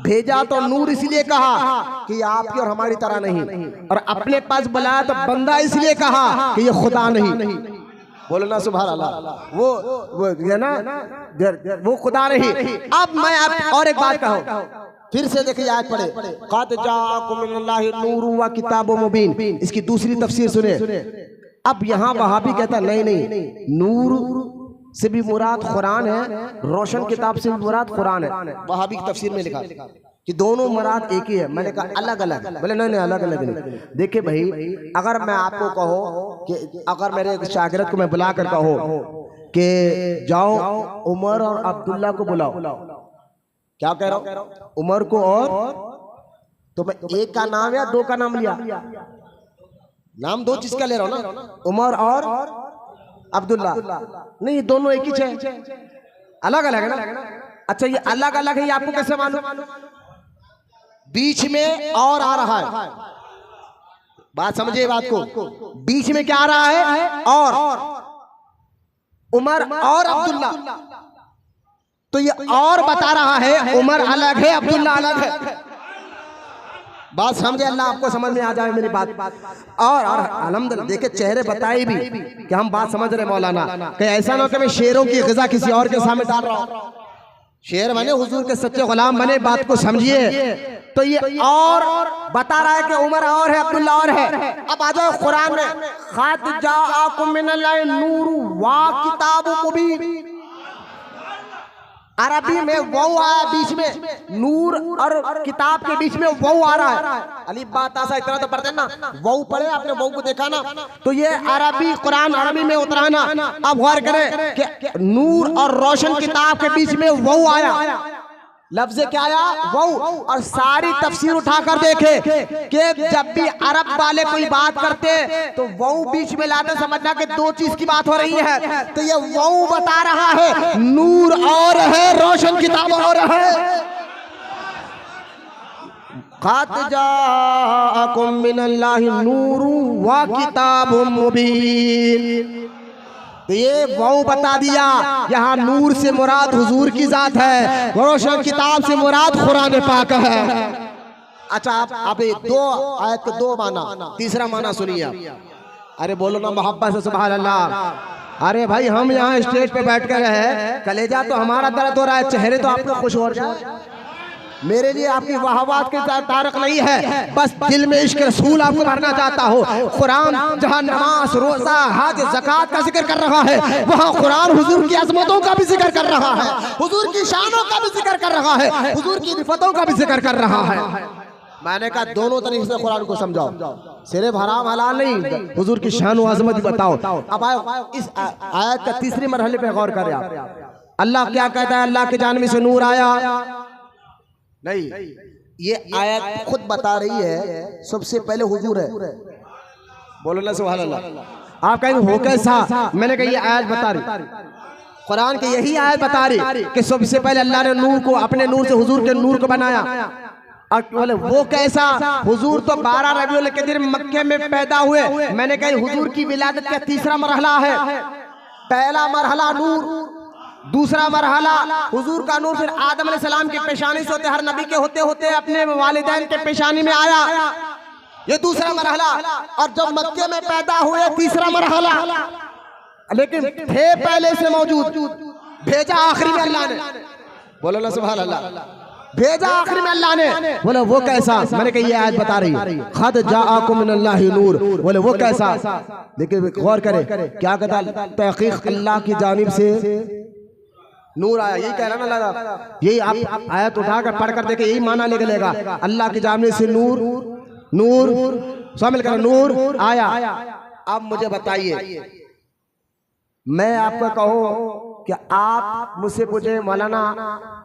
भेजा तो नूर इसलिए कहा कि आपकी और हमारी तरह नहीं, और अपने पास बुलाया तो बंदा इसलिए कहा कि ये खुदा नहीं। बोलो ना सुभान अल्लाह। वो है ना, वो खुदा नहीं। अब मैं आप और एक बात कहूं, फिर से देखिए आयत पढ़े, क़द जाअकुम मिनल्लाहि नूरुन व किताबुम मुबीन। इसकी दूसरी तफसीर सुने। अब यहाँ वहाबी कहता नहीं, नूर से भी मुराद कुरान है, रोशन किताब से भी मुराद कुरान है। वहाबी की तफसीर में लिखा कि दोनों मुराद एक ही है। मैंने कहा अलग अलग। बोले नहीं अलग अलग नहीं। देखिए भाई, अगर मैं आपको कहो कि अगर मेरे शागिर्द को मैं बुला कर कहो कि जाओ उमर और अब्दुल्ला को बुलाओ, क्या कह रहा हूं? उमर को और, तो मैं एक का नाम या दो का नाम लिया? नाम दो चीज का ले रहा हूं ना, उमर और अब्दुल्ला। नहीं, दोनों एक ही है, अलग अलग है ना। अच्छा, ये अलग अलग है, ये आपको कैसे मालूम? बीच में और आ रहा है, बात समझिए बात को। बीच में क्या आ रहा है? और उमर और अब्दुल्ला। तो ये और बता रहा है उमर अलग है, अब्दुल्ला अलग है। बात समझे? अल्लाह आपको समझ में आ जाए मेरी बात। और अल्हम्दुलिल्लाह देखे चेहरे बताए भी कि हम बात समझ रहे मौलाना। कहीं ऐसा ना हो कि मैं शेरों की ग़िज़ा किसी और के सामने डाल रहा हूं। शेर बने, हुजूर के सच्चे गुलाम बने, बात को समझिए। तो ये और बता रहा है कि उमर और है, अब्दुल्ला और है। अब आ जाओ कुरान में, क़द जाअकुम मिनल्लाहि नूरुन व किताबुम मुबीन। अरबी में वो आया बीच में, नूर और किताब के बीच में वो आ रहा है। अली बात आसा इतना तो पढ़ते ना, वो पढ़े आपने, वो को देखा ना। तो ये अरबी कुरान अरबी में उतराना। अब गौर करें कि नूर और रोशन किताब के बीच में वो आया, लफ्ज़ क्या आया? वो। और सारी तफसीर उठाकर देखे कि जब भी अरब वाले कोई बात करते तो वो बीच में लाते, समझना कि दो चीज की बात हो रही है। तो ये वो बता रहा है नूर और है, रोशन किताब और है। क़द जाअकुम मिनल्लाहि नूरुन व किताबुम मुबीन। तो ये वो बता दिया, यहाँ नूर से मुराद हुजूर की जात है, रोशन किताब से मुराद कुरान पाक है। अच्छा, आप दो आयत के दो माना, तीसरा माना सुनिए आप। अरे बोलो ना मोहब्बत से सुभान अल्लाह। अरे भाई, हम यहाँ स्टेज पे बैठ कर है, कलेजा तो हमारा दर्द हो रहा है, चेहरे तो आपको खुश हो रहे हैं। मेरे लिए आपकी वाहवात के तारक नहीं है, बस दिल में इश्क रसूल आपको भरना चाहता हो। कुरान जहाँ नमाज, रोजा, हज, ज़कात का जिक्र कर रहा है, वहाँ कुरान हुजूर की अजमतों का भी जिक्र कर रहा है, हुजूर की शानों का भी जिक्र कर रहा है, हुजूर की रिफतों का भी जिक्र कर रहा है। मैंने कहा दोनों तरीके से कुरान को समझाओ, सिर्फ हराम हलाल नहीं, हुजूर की शान व अजमत भी बताओ। अब आओ इस आयत का तीसरे मरहले पे गौर करें आप। अल्लाह क्या कहता है? अल्लाह की जानिब से नूर आया नहीं, ये आयत खुद बता रही है सबसे पहले हुजूर है। बोलो ना सुभान अल्लाह। आप कहेंगे हो कैसा? मैंने कहा ये आयत बता रही, कुरान की यही आयत बता रही कि सबसे पहले अल्लाह ने नूर को अपने नूर से हुजूर के नूर को बनाया। और बोले वो कैसा? हुजूर तो 12 रबीउल के दिन मक्के में पैदा हुए। मैंने कहा हुजूर की विलादत का तीसरा मरहला है। पहला मरहला नूर, दूसरा मरहला हुजूर का नूर फिर आदम अलैहिस्सलाम की पेशानी से होते, हर नबी के होते होते अपने वालिदैन के पेशानी में आया, ये दूसरा मरहला। और जब मक्के में पैदा हुए तीसरा मरहला, लेकिन थे पहले से मौजूद, भेजा आखिरी में अल्लाह ने। बोलो ना सुभान अल्लाह। भेजा आखिरी में अल्लाह ने। बोले वो कैसा? मैंने कहा ये आयत बता रही खद जाअकुम मिनल्लाहि नूर। बोले वो कैसा? देखिए गौर करें क्या कहता, तहकीक अल्लाह की जानिब से नूर आया, यही कहना ना लगा। यही आप आयत उठाकर पढ़कर देखे, यही माना निकलेगा। अल्लाह की जानिब से नूर, नूर शामिल कर, नूर आया। अब मुझे बताइए, मैं आपको कहूँ कि आप मुझसे पूछे मौलाना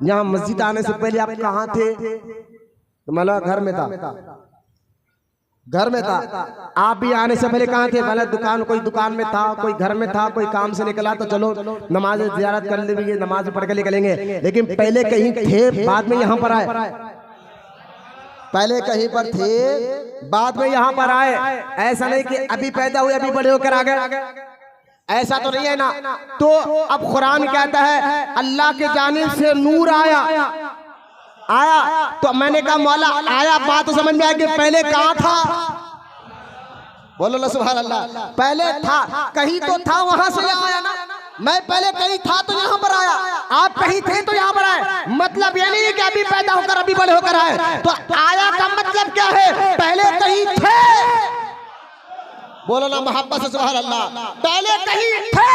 यहाँ मस्जिद आने से पहले आप कहाँ थे? तो मौलाना घर में था, घर में था। आप भी आने से पहले कहाँ थे? पहले दुकान, कोई दुकान में था, कोई घर में था, कोई काम से निकला तो चलो नमाज ज़ियारत कर लेंगे, नमाज पढ़ कर निकलेंगे। लेकिन पहले कहीं थे, बाद में यहाँ पर आए। पहले कहीं पर थे, बाद में यहाँ पर आए। ऐसा नहीं कि अभी पैदा हुए अभी बड़े होकर आ गए, ऐसा तो नहीं है ना। तो अब कुरान कहता है अल्लाह के जानिब से नूर आया, आया। तो मैंने कहा मौला आया, बात तो समझ में आया कि पहले कहाँ था? बोलो ना सुभान अल्लाह। पहले था, कहीं तो था, वहां से आया ना। मैं पहले कहीं था तो यहाँ पर आया, आप कहीं थे तो यहाँ पर आए। मतलब ये नहीं है कि अभी पैदा होकर अभी बड़े होकर आए। तो आया का मतलब क्या है? पहले कहीं थे। बोलो ना मोहब्बत से सुभान अल्लाह। पहले कहीं थे,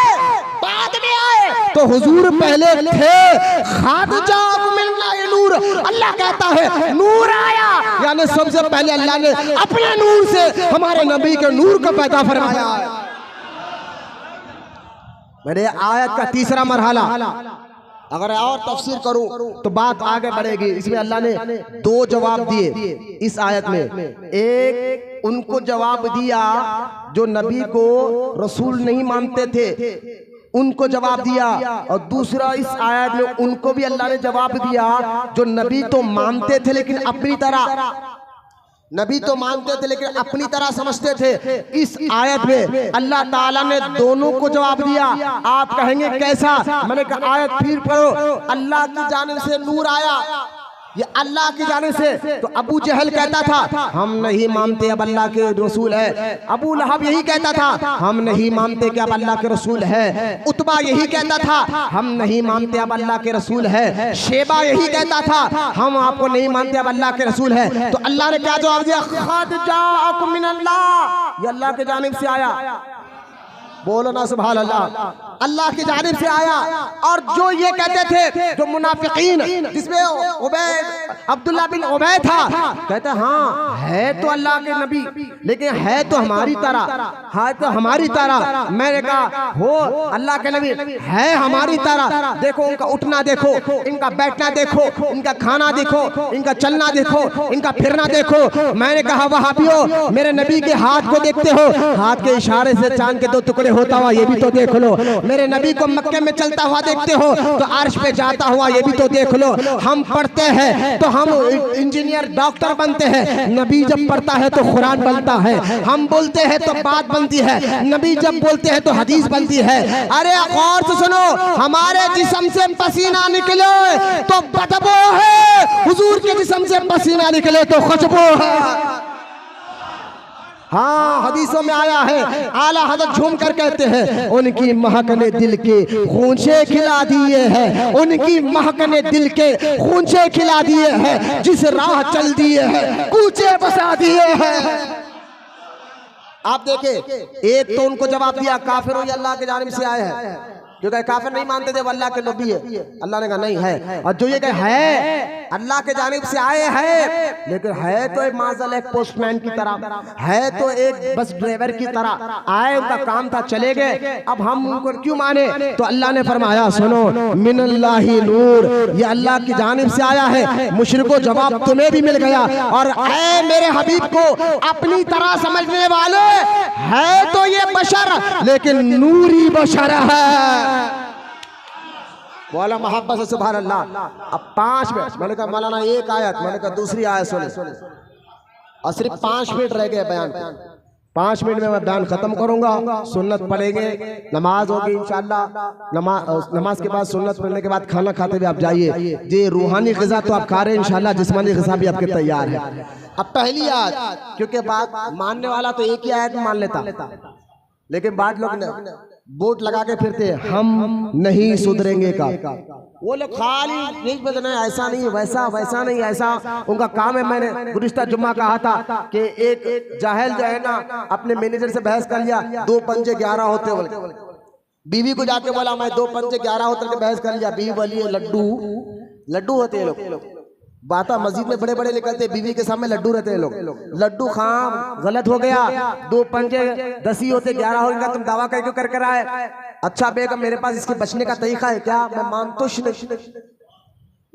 बाद में आए। तो हुजूर पहले थे। खाद जाअकुम मिनल्लाहि नूर, अल्लाह कहता है नूर आया, यानी सबसे पहले अल्लाह ने अपने नूर से हमारे नबी के नूर को पैदा फरमाया। मेरे आयत का तीसरा मरहला अगर और तफसीर करूं तो बात आगे बढ़ेगी। इसमें अल्लाह ने दो जवाब दिए इस आयत में। एक उनको जवाब दिया जो नबी को रसूल नहीं मानते थे, उनको जवाब दिया। और दूसरा इस आयत में उनको भी अल्लाह ने जवाब दिया जो नबी तो मानते थे लेकिन अपनी तरह, नबी तो मानते थे लेकिन अपनी तरह समझते थे। इस आयत में अल्लाह ताला ने दोनों को जवाब दिया। आप कहेंगे कैसा? मैंने कहा आयत फिर पढ़ो। अल्लाह की जानिब से नूर आया, ये अल्लाह की जानिब से। तो अबू जहल कहता था हम नहीं मानते अब अल्लाह के रसूल है। अबू लहब यही कहता था हम नहीं मानते कि अब अल्लाह के रसूल है। उतबा यही कहता था हम नहीं मानते अब अल्लाह के रसूल है। शेबा यही कहता था हम आपको नहीं मानते अब अल्लाह के रसूल है। तो अल्लाह ने क्या जवाब दिया? खद जाअकुम मिनल्लाह, ये अल्लाह की जानिब से आया। बोलो ना सुभान अल्लाह। अल्लाह की जानिब से आया। और जो ये कहते थे, जो मुनाफिकीन, जिसमें अब्दुल्ला बिन उबै था, कहते हाँ है तो अल्लाह के नबी लेकिन है तो हमारी तरह, है तो हमारी तरह। मैंने कहा हो अल्लाह के नबी है हमारी तरह। देखो उनका उठना देखो, इनका बैठना देखो, इनका खाना देखो, इनका चलना देखो, इनका फिरना देखो। मैंने कहा वहाबियो मेरे नबी के हाथ को देखते हो? हाथ के इशारे से चांद के दो टुकड़े होता हुआ ये भी तो देख लो। मेरे नबी को मक्के में चलता हुआ देखते हो तो अर्श पे जाता हुआ ये भी तो देख लो। हम पढ़ते हैं तो हम इंजीनियर डॉक्टर बनते हैं, नबी जब पढ़ता है तो कुरान बनता है। हम बोलते हैं तो बात बनती है, नबी जब बोलते हैं तो हदीस बनती है। अरे गौर से सुनो, हमारे जिस्म से पसीना निकले तो बदबू है, हुजूर के जिस्म से पसीना निकले तो खुशबू है। हाँ, हदीसों में आया है, आला हज़रत झूम कर कहते हैं, उनकी महक ने दिल के खूंचे खिला दिए हैं, उनकी महक ने दिल के खूंचे खिला दिए हैं, जिस राह चल दिए हैं कूचे बसा दिए हैं। आप देखें, एक तो उनको जवाब दिया काफिर ये अल्लाह के जानिब से आए हैं, क्योंकि काफिर नहीं मानते थे वो अल्लाह के नबी है। अल्लाह ने कहा नहीं है, और जो ये कहे है अल्लाह के जानिब से आए हैं, लेकिन है तो एक माज़ल एक पोस्टमैन की तरह, है तो एक बस ड्राइवर की तरह, आए उनका काम था चले गए, अब हम उनको क्यों माने? तो अल्लाह ने फरमाया सुनो, मिनल्लाहि नूर, ये अल्लाह की जानिब से आया है। मुशरिको जवाब तुम्हें भी मिल गया, और ऐ मेरे हबीब को अपनी तरह समझने वाले, है तो ये बशर लेकिन नूरी बशर है। बोला मोहब्बत से सुभान अल्लाह। अब 5 मिनट, मैंने कहा मौलाना एक आयत, मैंने कहा दूसरी आयत सुने, और सिर्फ 5 मिनट रह गए बयान। 5 मिनट में मैं बयान खत्म करूंगा, सुन्नत पढ़ेंगे, नमाज होगी इंशाअल्लाह। नमाज के बाद सुन्नत पढ़ने के बाद खाना खाते हुए आप जाइए। ये रूहानी ग़िज़ा तो आप खा रहे हैं इंशाअल्लाह, जिस्मानी ग़िज़ा भी आपके तैयार है। अब पहली आयत, क्योंकि बात मानने वाला तो एक ही आयत मान लेता, लेकिन बाद लोग बोर्ड लगा के फिरते हैं हम नहीं सुधरेंगे का, वो लोग खाली यही बदलना है, ऐसा नहीं वैसा, वैसा नहीं ऐसा, उनका काम है। मैंने गुज़िश्ता जुम्मा कहा था कि एक जाहिल जो है ना अपने मैनेजर से बहस कर लिया, 2 पंजे 11 होते बोले, बीवी को जाके बोला मैं 2 पंजे 11 होते के बहस कर लिया, बीवी बोली लड्डू होते हैं लोग, बाता मस्जिद में बड़े बड़े निकलते, बीवी के सामने लड्डू रहते हैं लोग, लड्डू खाम गलत हो गया, 2 पंजे 10 ही होते 11 हो गया, तुम दावा करके कर आए। अच्छा बेगम मेरे पास इसके बचने का तरीका है क्या?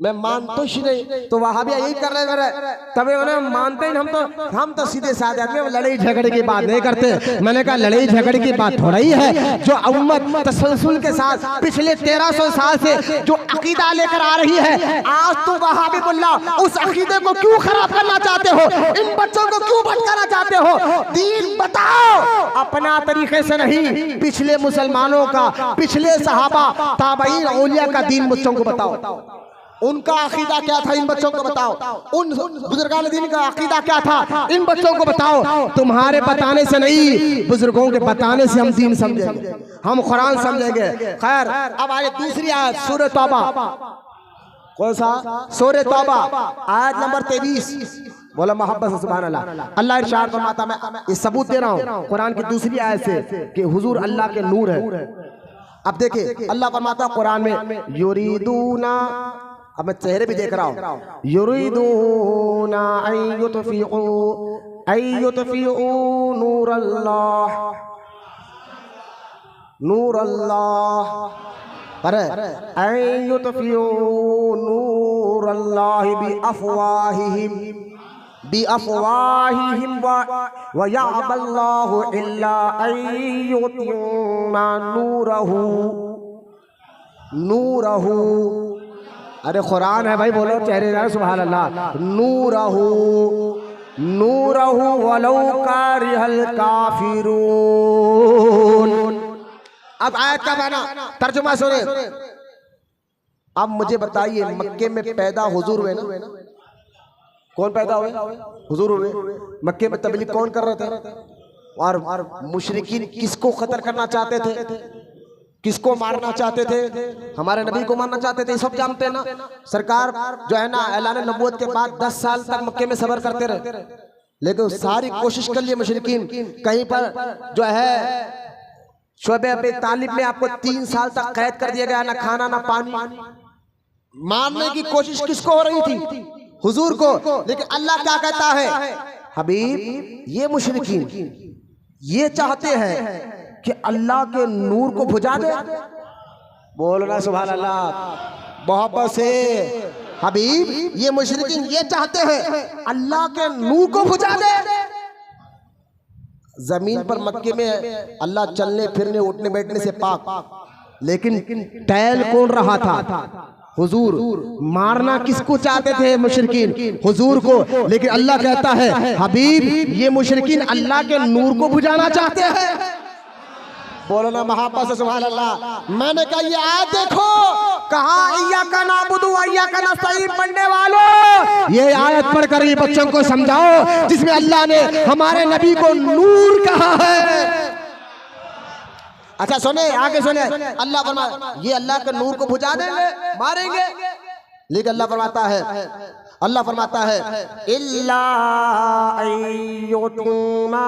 मैं मानतोश नहीं, तो वहां भी यही कर रहे तभी उन्हें मानते ही। हम तो सीधे साधे आदमी, लड़ाई झगड़े की बात नहीं करते। मैंने कहा लड़ाई झगड़े की बात थोड़ा ही है, जो उम्मत तसलसल के साथ पिछले 1300 साल से जो अकीदा लेकर आ रही है, आज तो वहां भी बोला उस अकीदे को क्यों खराब करना चाहते हो, इन बच्चों को क्यों भटकाना चाहते हो? दीन बताओ अपना तरीके से नहीं, पिछले मुसलमानों का, पिछले सहाबा ताबईन औलिया का दीन बच्चों को बताओ, उनका अकीदा क्या था इन बच्चों को बताओ, उन बुजुर्गान दीन का अकीदा क्या था इन बच्चों को बताओ। तुम्हारे बताने से नहीं, बुजुर्गों के बताने से हम दीन समझेंगे, हम कुरान समझेंगे। खैर अब आए दूसरी आयत, सूरह तौबा। कौन सा? सूरह तौबा आयत नंबर 23। बोला मोहब्बत से सुभान अल्लाह। अल्लाह इरशाद फरमाता, मैं ये सबूत दे रहा हूँ कुरान की दूसरी आयत से कि हुजूर अल्लाह के नूर है। अब देखिए अल्लाह फरमाता कुरान में, युरीदूना, अब मैं चेहरे भी देख रहा हूँ, युरीदूना अय्युतफिउ नूरल्लाह, अरे अय्युतफिउ नूरल्लाहि बिअफ़वाहिहिम व यअबल्लाहु इल्ला अय्युतिम्मा नूरहु। अरे कुरान है भाई, बोलो चेहरे ना सुभान अल्लाह। नूरहु वलौ कारिहल काफिरून। अब आयत का माना तर्जुमा सुने। अब मुझे बताइए, मक्के में पैदा हुजूर हुए ना? कौन पैदा हुए? हुजूर हुए। मक्के में तबलीग कौन कर रहे थे? और मुशरिकीन किसको कत्ल करना चाहते थे, किसको मारना चाहते थे? हमारे नबी को मारना चाहते थे, सब जानते हैं ना। सरकार जो है ना ऐलान नबूवत के बाद 10 साल तक मक्के में सब्र करते रहे, लेकिन सारी कोशिश कर लिए मुशरिकीन। कहीं पर जो है शोबे अबी तालिब में आपको 3 साल तक कैद कर दिया गया, ना खाना ना पानी। मारने की कोशिश किसको हो रही थी? हुजूर को। लेकिन अल्लाह क्या कहता है, हबीब ये मुशरिकीन ये चाहते हैं कि अल्लाह के नूर को बुझा दे। बोलना सुभान अल्लाह मोहब्बत से। हबीब ये मुशरिकीन ये चाहते हैं अल्लाह के नूर को बुझा दे। जमीन पर मक्के में अल्लाह चलने फिरने उठने बैठने से पाक, लेकिन टहल कौन रहा था? हुजूर। मारना किसको चाहते थे मुशरिकीन? हुजूर को। लेकिन अल्लाह कहता है हबीब ये मुशरिकीन अल्लाह के नूर को बुझाना चाहते हैं। बोलो ना मोहब्बत से सुभान अल्लाह। मैंने कहा ये आयत देखो, कहा इय्याका नअबुदु व इय्याका नस्तईन पढ़ने वालों, ये आयत पढ़कर ये बच्चों को समझाओ जिसमें अल्लाह ने हमारे नबी को नूर कहा है। अच्छा सुने, आगे सुने, अल्लाह फरमाता ये अल्लाह के नूर को बुझा देंगे, मारेंगे, लेकिन अल्लाह फरमाता है इल्ला अय्युतिमा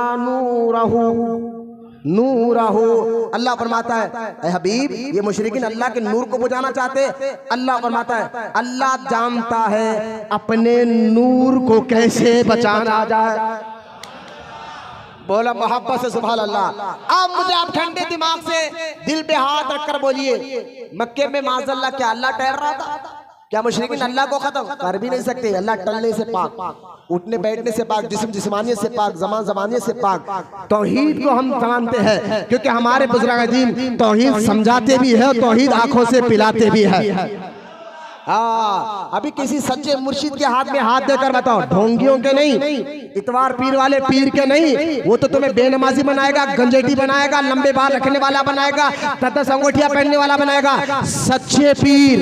नूरहू। अल्लाह फरमाता है ए हबीब, ये मुशरिकीन अल्लाह के नूर को बुझाना चाहते। अल्लाह फरमाता है अल्लाह जानता है अपने नूर को कैसे बचाना जाए। बोला मोहब्बत से सुभान अल्लाह। अब मुझे आप ठंडे दिमाग से दिल पे हाथ रखकर बोलिए, मक्के में माज़अल्लाह क्या अल्लाह ठहर रहा था? क्या मुशरिकीन अल्लाह को खत्म कर भी नहीं सकते? अल्लाह टलने से पाक, उठने बैठने से पाक, जिस्म जिस्मानियत से पाक, ज़मान ज़मानियत से पाक। तौहीद को हम जानते हैं क्योंकि हमारे बुजुर्ग दीन तौहीद समझाते भी है, तौहीद आंखों से पिलाते भी है। अभी किसी सच्चे मुर्शिद के हाथ में हाथ देकर बताओ, ढोंगियों के नहीं, इतवार पीर वाले पीर के नहीं, वो तो तुम्हें बेनमाजी बनाएगा, गंजेटी बनाएगा, लंबे बाल रखने वाला बनाएगा, तथा अंगूठियां पहनने वाला बनाएगा। सच्चे पीर,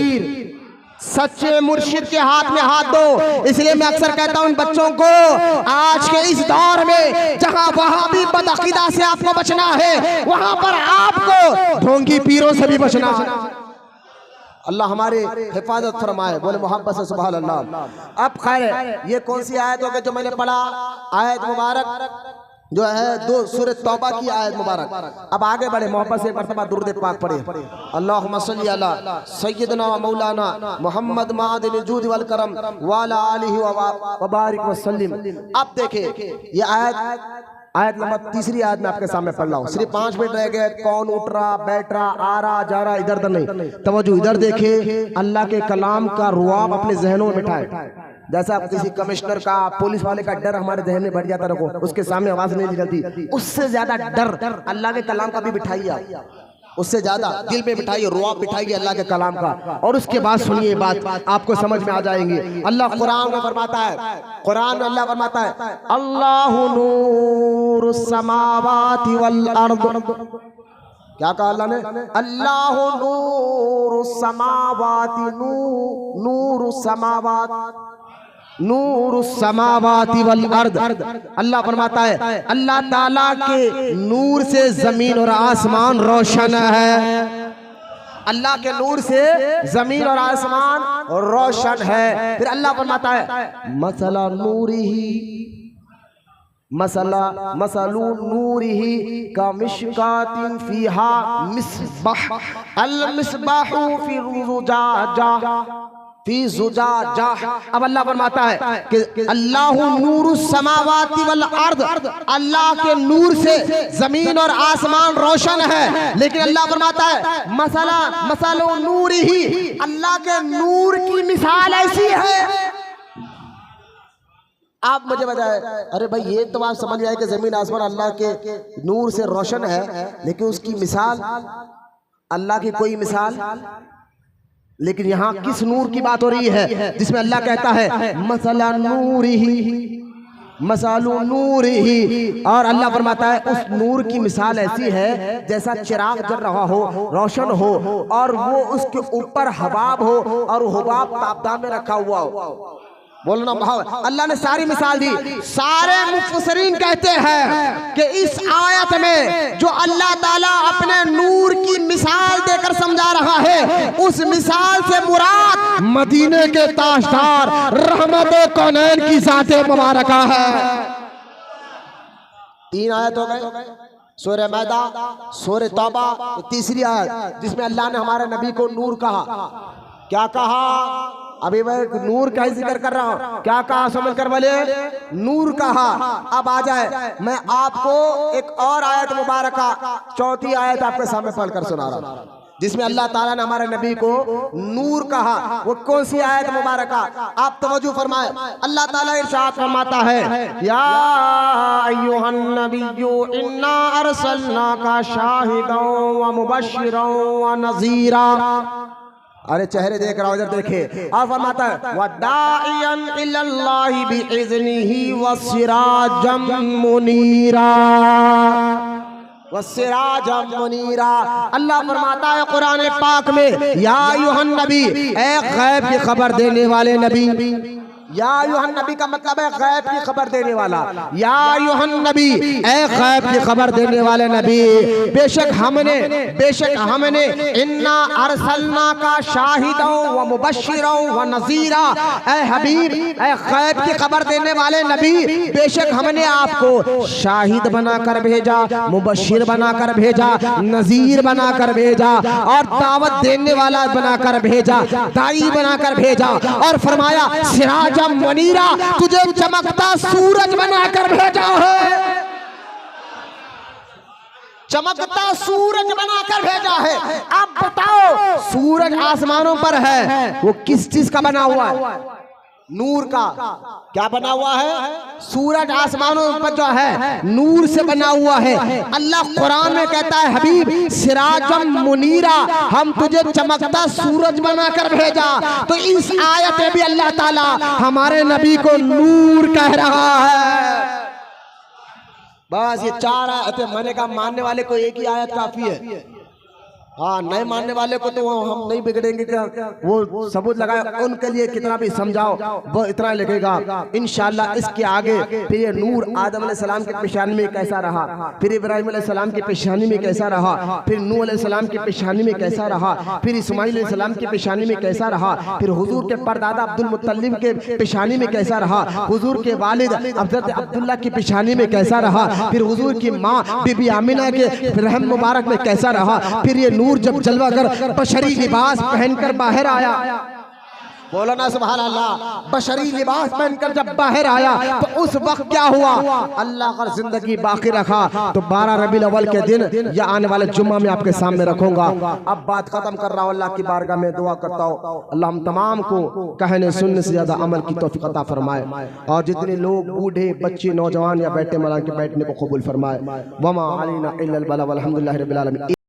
सच्चे मुर्शिद के हाथ में हाथ दो। इसलिए मैं अक्सर कहता हूं इन बच्चों को, आज के इस दौर में जहां वहाबी बदअकीदा से आपको बचना है, वहां पर आपको ढोंगी पीरों से भी बचना है। अल्लाह हमारे हिफाजत फरमाए। बोले मोहब्बत से सुभान अल्लाह। अब खैर ये कौन सी आयत हो गई जो मैंने पढ़ा? आयत मुबारक जो है 2 सूरह तौबा की आयत मुबारक। अब आगे बढ़े, मोहब्बत से एक मरतबा दुरूद पाक पढ़े। अल्लाहुम्मा सल्ली अला सय्यदना व मौलाना मोहम्मद मादिल जूद वल करम व अला आलिहि व बारिक व सल्लिम। अब देखिए ये आयत नंबर 3 आयत में आपके सामने पढ़ रहा हूँ। सिर्फ 5 मिनट रह गए। कौन उठ रहा, बैठ रहा, आ रहा, जा रहा, इधर उधर नहीं, तवज्जो इधर देखे। अल्लाह के कलाम का रुआब अपने जहनों में बिठाए। जैसा किसी कमिश्नर का, पुलिस वाले का डर हमारे जहन में बढ़ जाता, रखो उसके सामने आवाज नहीं निकलती, उससे ज्यादा डर अल्लाह के कलाम का भी बिठाइए, उससे ज्यादा दिल में बिठाइए, रुआब बिठाइए अल्लाह के कलाम का। और उसके बाद सुनिए बात, आपको समझ में आ जाएंगे। अल्लाह कुरान में फरमाता है, कुरान में अल्लाह फरमाता है अल्लाहु नूरुस समावाति वल अर्द। क्या कहा अल्लाह ने? अल्लाहु नूरुस समावाति, नूरुस समावात, नूरुस समावाति वल अर्द। अल्लाह फरमाता है अल्लाह ताला के नूर से जमीन और आसमान रोशन है। अल्लाह के नूर से जमीन और आसमान रोशन है। फिर अल्लाह फरमाता है मसला नूरिही, मसलू नूरिही का मिशकातिन फीहा मिसबाह, अल मिसबाहु फी ज़ुजाजा फी ज़ुजाजा। अब अल्लाह फरमाता है कि अल्लाहु नूरुस समावाति वल अर्द, अल्लाह के नूर से जमीन और आसमान रोशन है। लेकिन अल्लाह फरमाता है मसलू नूरिही, अल्लाह के नूर की मिसाल ऐसी है। आप मुझे बताए, अरे भाई ये तो आप समझ आए कि जमीन आसमान अल्लाह के नूर से रोशन है, लेकिन उसकी मिसाल, अल्लाह की कोई मिसाल। लेकिन यहाँ किस नूर की बात हो रही है जिसमें अल्लाह कहता है मसला नूरिही, मसालू नूरिही। और अल्लाह फरमाता है उस नूर की मिसाल ऐसी है जैसा चिराग जल रहा हो, रोशन हो, और वो उसके ऊपर हबाब हो, और हुबाब ताबदान में रखा हुआ हो। बोलना भाव, अल्लाह ने सारी मिसाल दी। सारे मुफस्सिरीन कहते हैं कि इस आयत में जो अल्लाह ताला अपने नूर की मिसाल देकर समझा रहा है, उस मिसाल से मुराद मदीने के ताजदार रहमत कौनैन की ज़ाते मुबारका है। 3 आयत हो गए, सूरह मैदा, सूरह तौबा, 3री आयत जिसमें अल्लाह ने हमारे नबी को नूर कहा। क्या कहा? अभी मैं नूर का ही जिक्र कर रहा हूँ। क्या कहा? समझ कर बोले, नूर कहा। अब आ जाए, मैं आपको एक और आयत मुबारका, 4थी आयत आपके सामने पढ़कर सुना रहा हूँ जिसमें अल्लाह ताला ने हमारे नबी को नूर कहा। वो कौन सी आयत मुबारका? आप तवज्जो फरमाए। अल्लाह ताला इरशाद फरमाता है या अय्युहन नबिय्यु इन्ना अरसलनाका शाहिदन व मुबश्शिरन व नज़ीरा। अरे चेहरे देख रहा हूं, इधर देखे। और फरमाता है वदाइयन इल्लल्लाहि बिइज़्निही व सिराजम मुनीरा, वस्सिराजम मुनीरा। अल्लाह फरमाता है कुरान पाक में, या अय्युहन नबी, ए गैब की खबर देने वाले नबी। या अय्युहन नबी का मतलब है गैब की खबर देने वाला। या अय्युहन नबी, ए गैब की खबर देने वाले नबी, बेशक हमने इन्ना अरसलना का शाहिदों व मुबश्शिरों व नज़ीरा। ए हबीब, ए गैब की खबर देने वाले नबी, बेशक हमने आपको शाहिद बनाकर भेजा, मुबश्शिर बनाकर भेजा, नज़ीर बनाकर भेजा और दावत देने वाला बनाकर भेजा, दाई बनाकर भेजा। और फरमाया सिराज मुनीरा, तुझे चमकता सूरज बनाकर भेजा है, चमकता सूरज बनाकर भेजा है। अब बताओ, सूरज आसमानों पर है, वो किस चीज का बना हुआ है? नूर का। क्या बना हुआ है? सूरज आसमानों पर जो है नूर से बना हुआ है। अल्लाह कुरान में कहता है, हबीब सिराजम मुनीरा, हम तुझे चमकता सूरज बनाकर भेजा। तो इस आयत में भी अल्लाह ताला हमारे नबी को नूर कह रहा है। बस ये 4 आयतें, मैंने कहा मानने वाले को एक ही आयत काफी है। हाँ, नहीं मानने वाले को तो हम नहीं बिगड़ेंगे, क्या वो सबूत लगाए, उनके लिए कितना भी समझाओ वो इतना लगेगा। इंशाअल्लाह इसके आगे फिर ये नूर आदम अलैहिस्सलाम के पेशानी में कैसा रहा, फिर इब्राहिम अलैहिस्सलाम की पेशानी में कैसा रहा, फिर नूह अलैहिस्सलाम की पेशानी में कैसा रहा, फिर इस्माइल अलैहिस्सलाम की पेशानी में कैसा रहा, फिर हुजूर के परदादा अब्दुल मुत्तलिब के पेशानी में कैसा रहा, हुजूर के वालिद हज़रत अब्दुल्ला की पेशानी में कैसा रहा, फिर हुजूर की माँ बीबी आमिना के रहम मुबारक में कैसा रहा, फिर ये नूर जब जलवा कर बशरी लिबास पहनकर बाहर आया, बोलो ना सुभान अल्लाह, बशरी लिबास पहनकर जब बाहर आया तो उस वक्त क्या हुआ? अल्लाह का जिंदगी बाकी रखा तो 12 रबीउल अव्वल के दिन या आने वाले जुम्मा में आपके सामने रखूंगा। अब बात खत्म कर रहा हूँ, अल्लाह की बारगाह में दुआ करता हूँ, अल्लाह हम तमाम को कहने सुनने से ज्यादा अमल की तौफीक अता फरमाए और जितने लोग बूढ़े बच्चे नौजवान या बैठे मरा के बैठने को कबूल फरमाए। वमा अलैना इल्लल बलाग, अल्हम्दुलिल्लाहि रब्बिल आलमीन।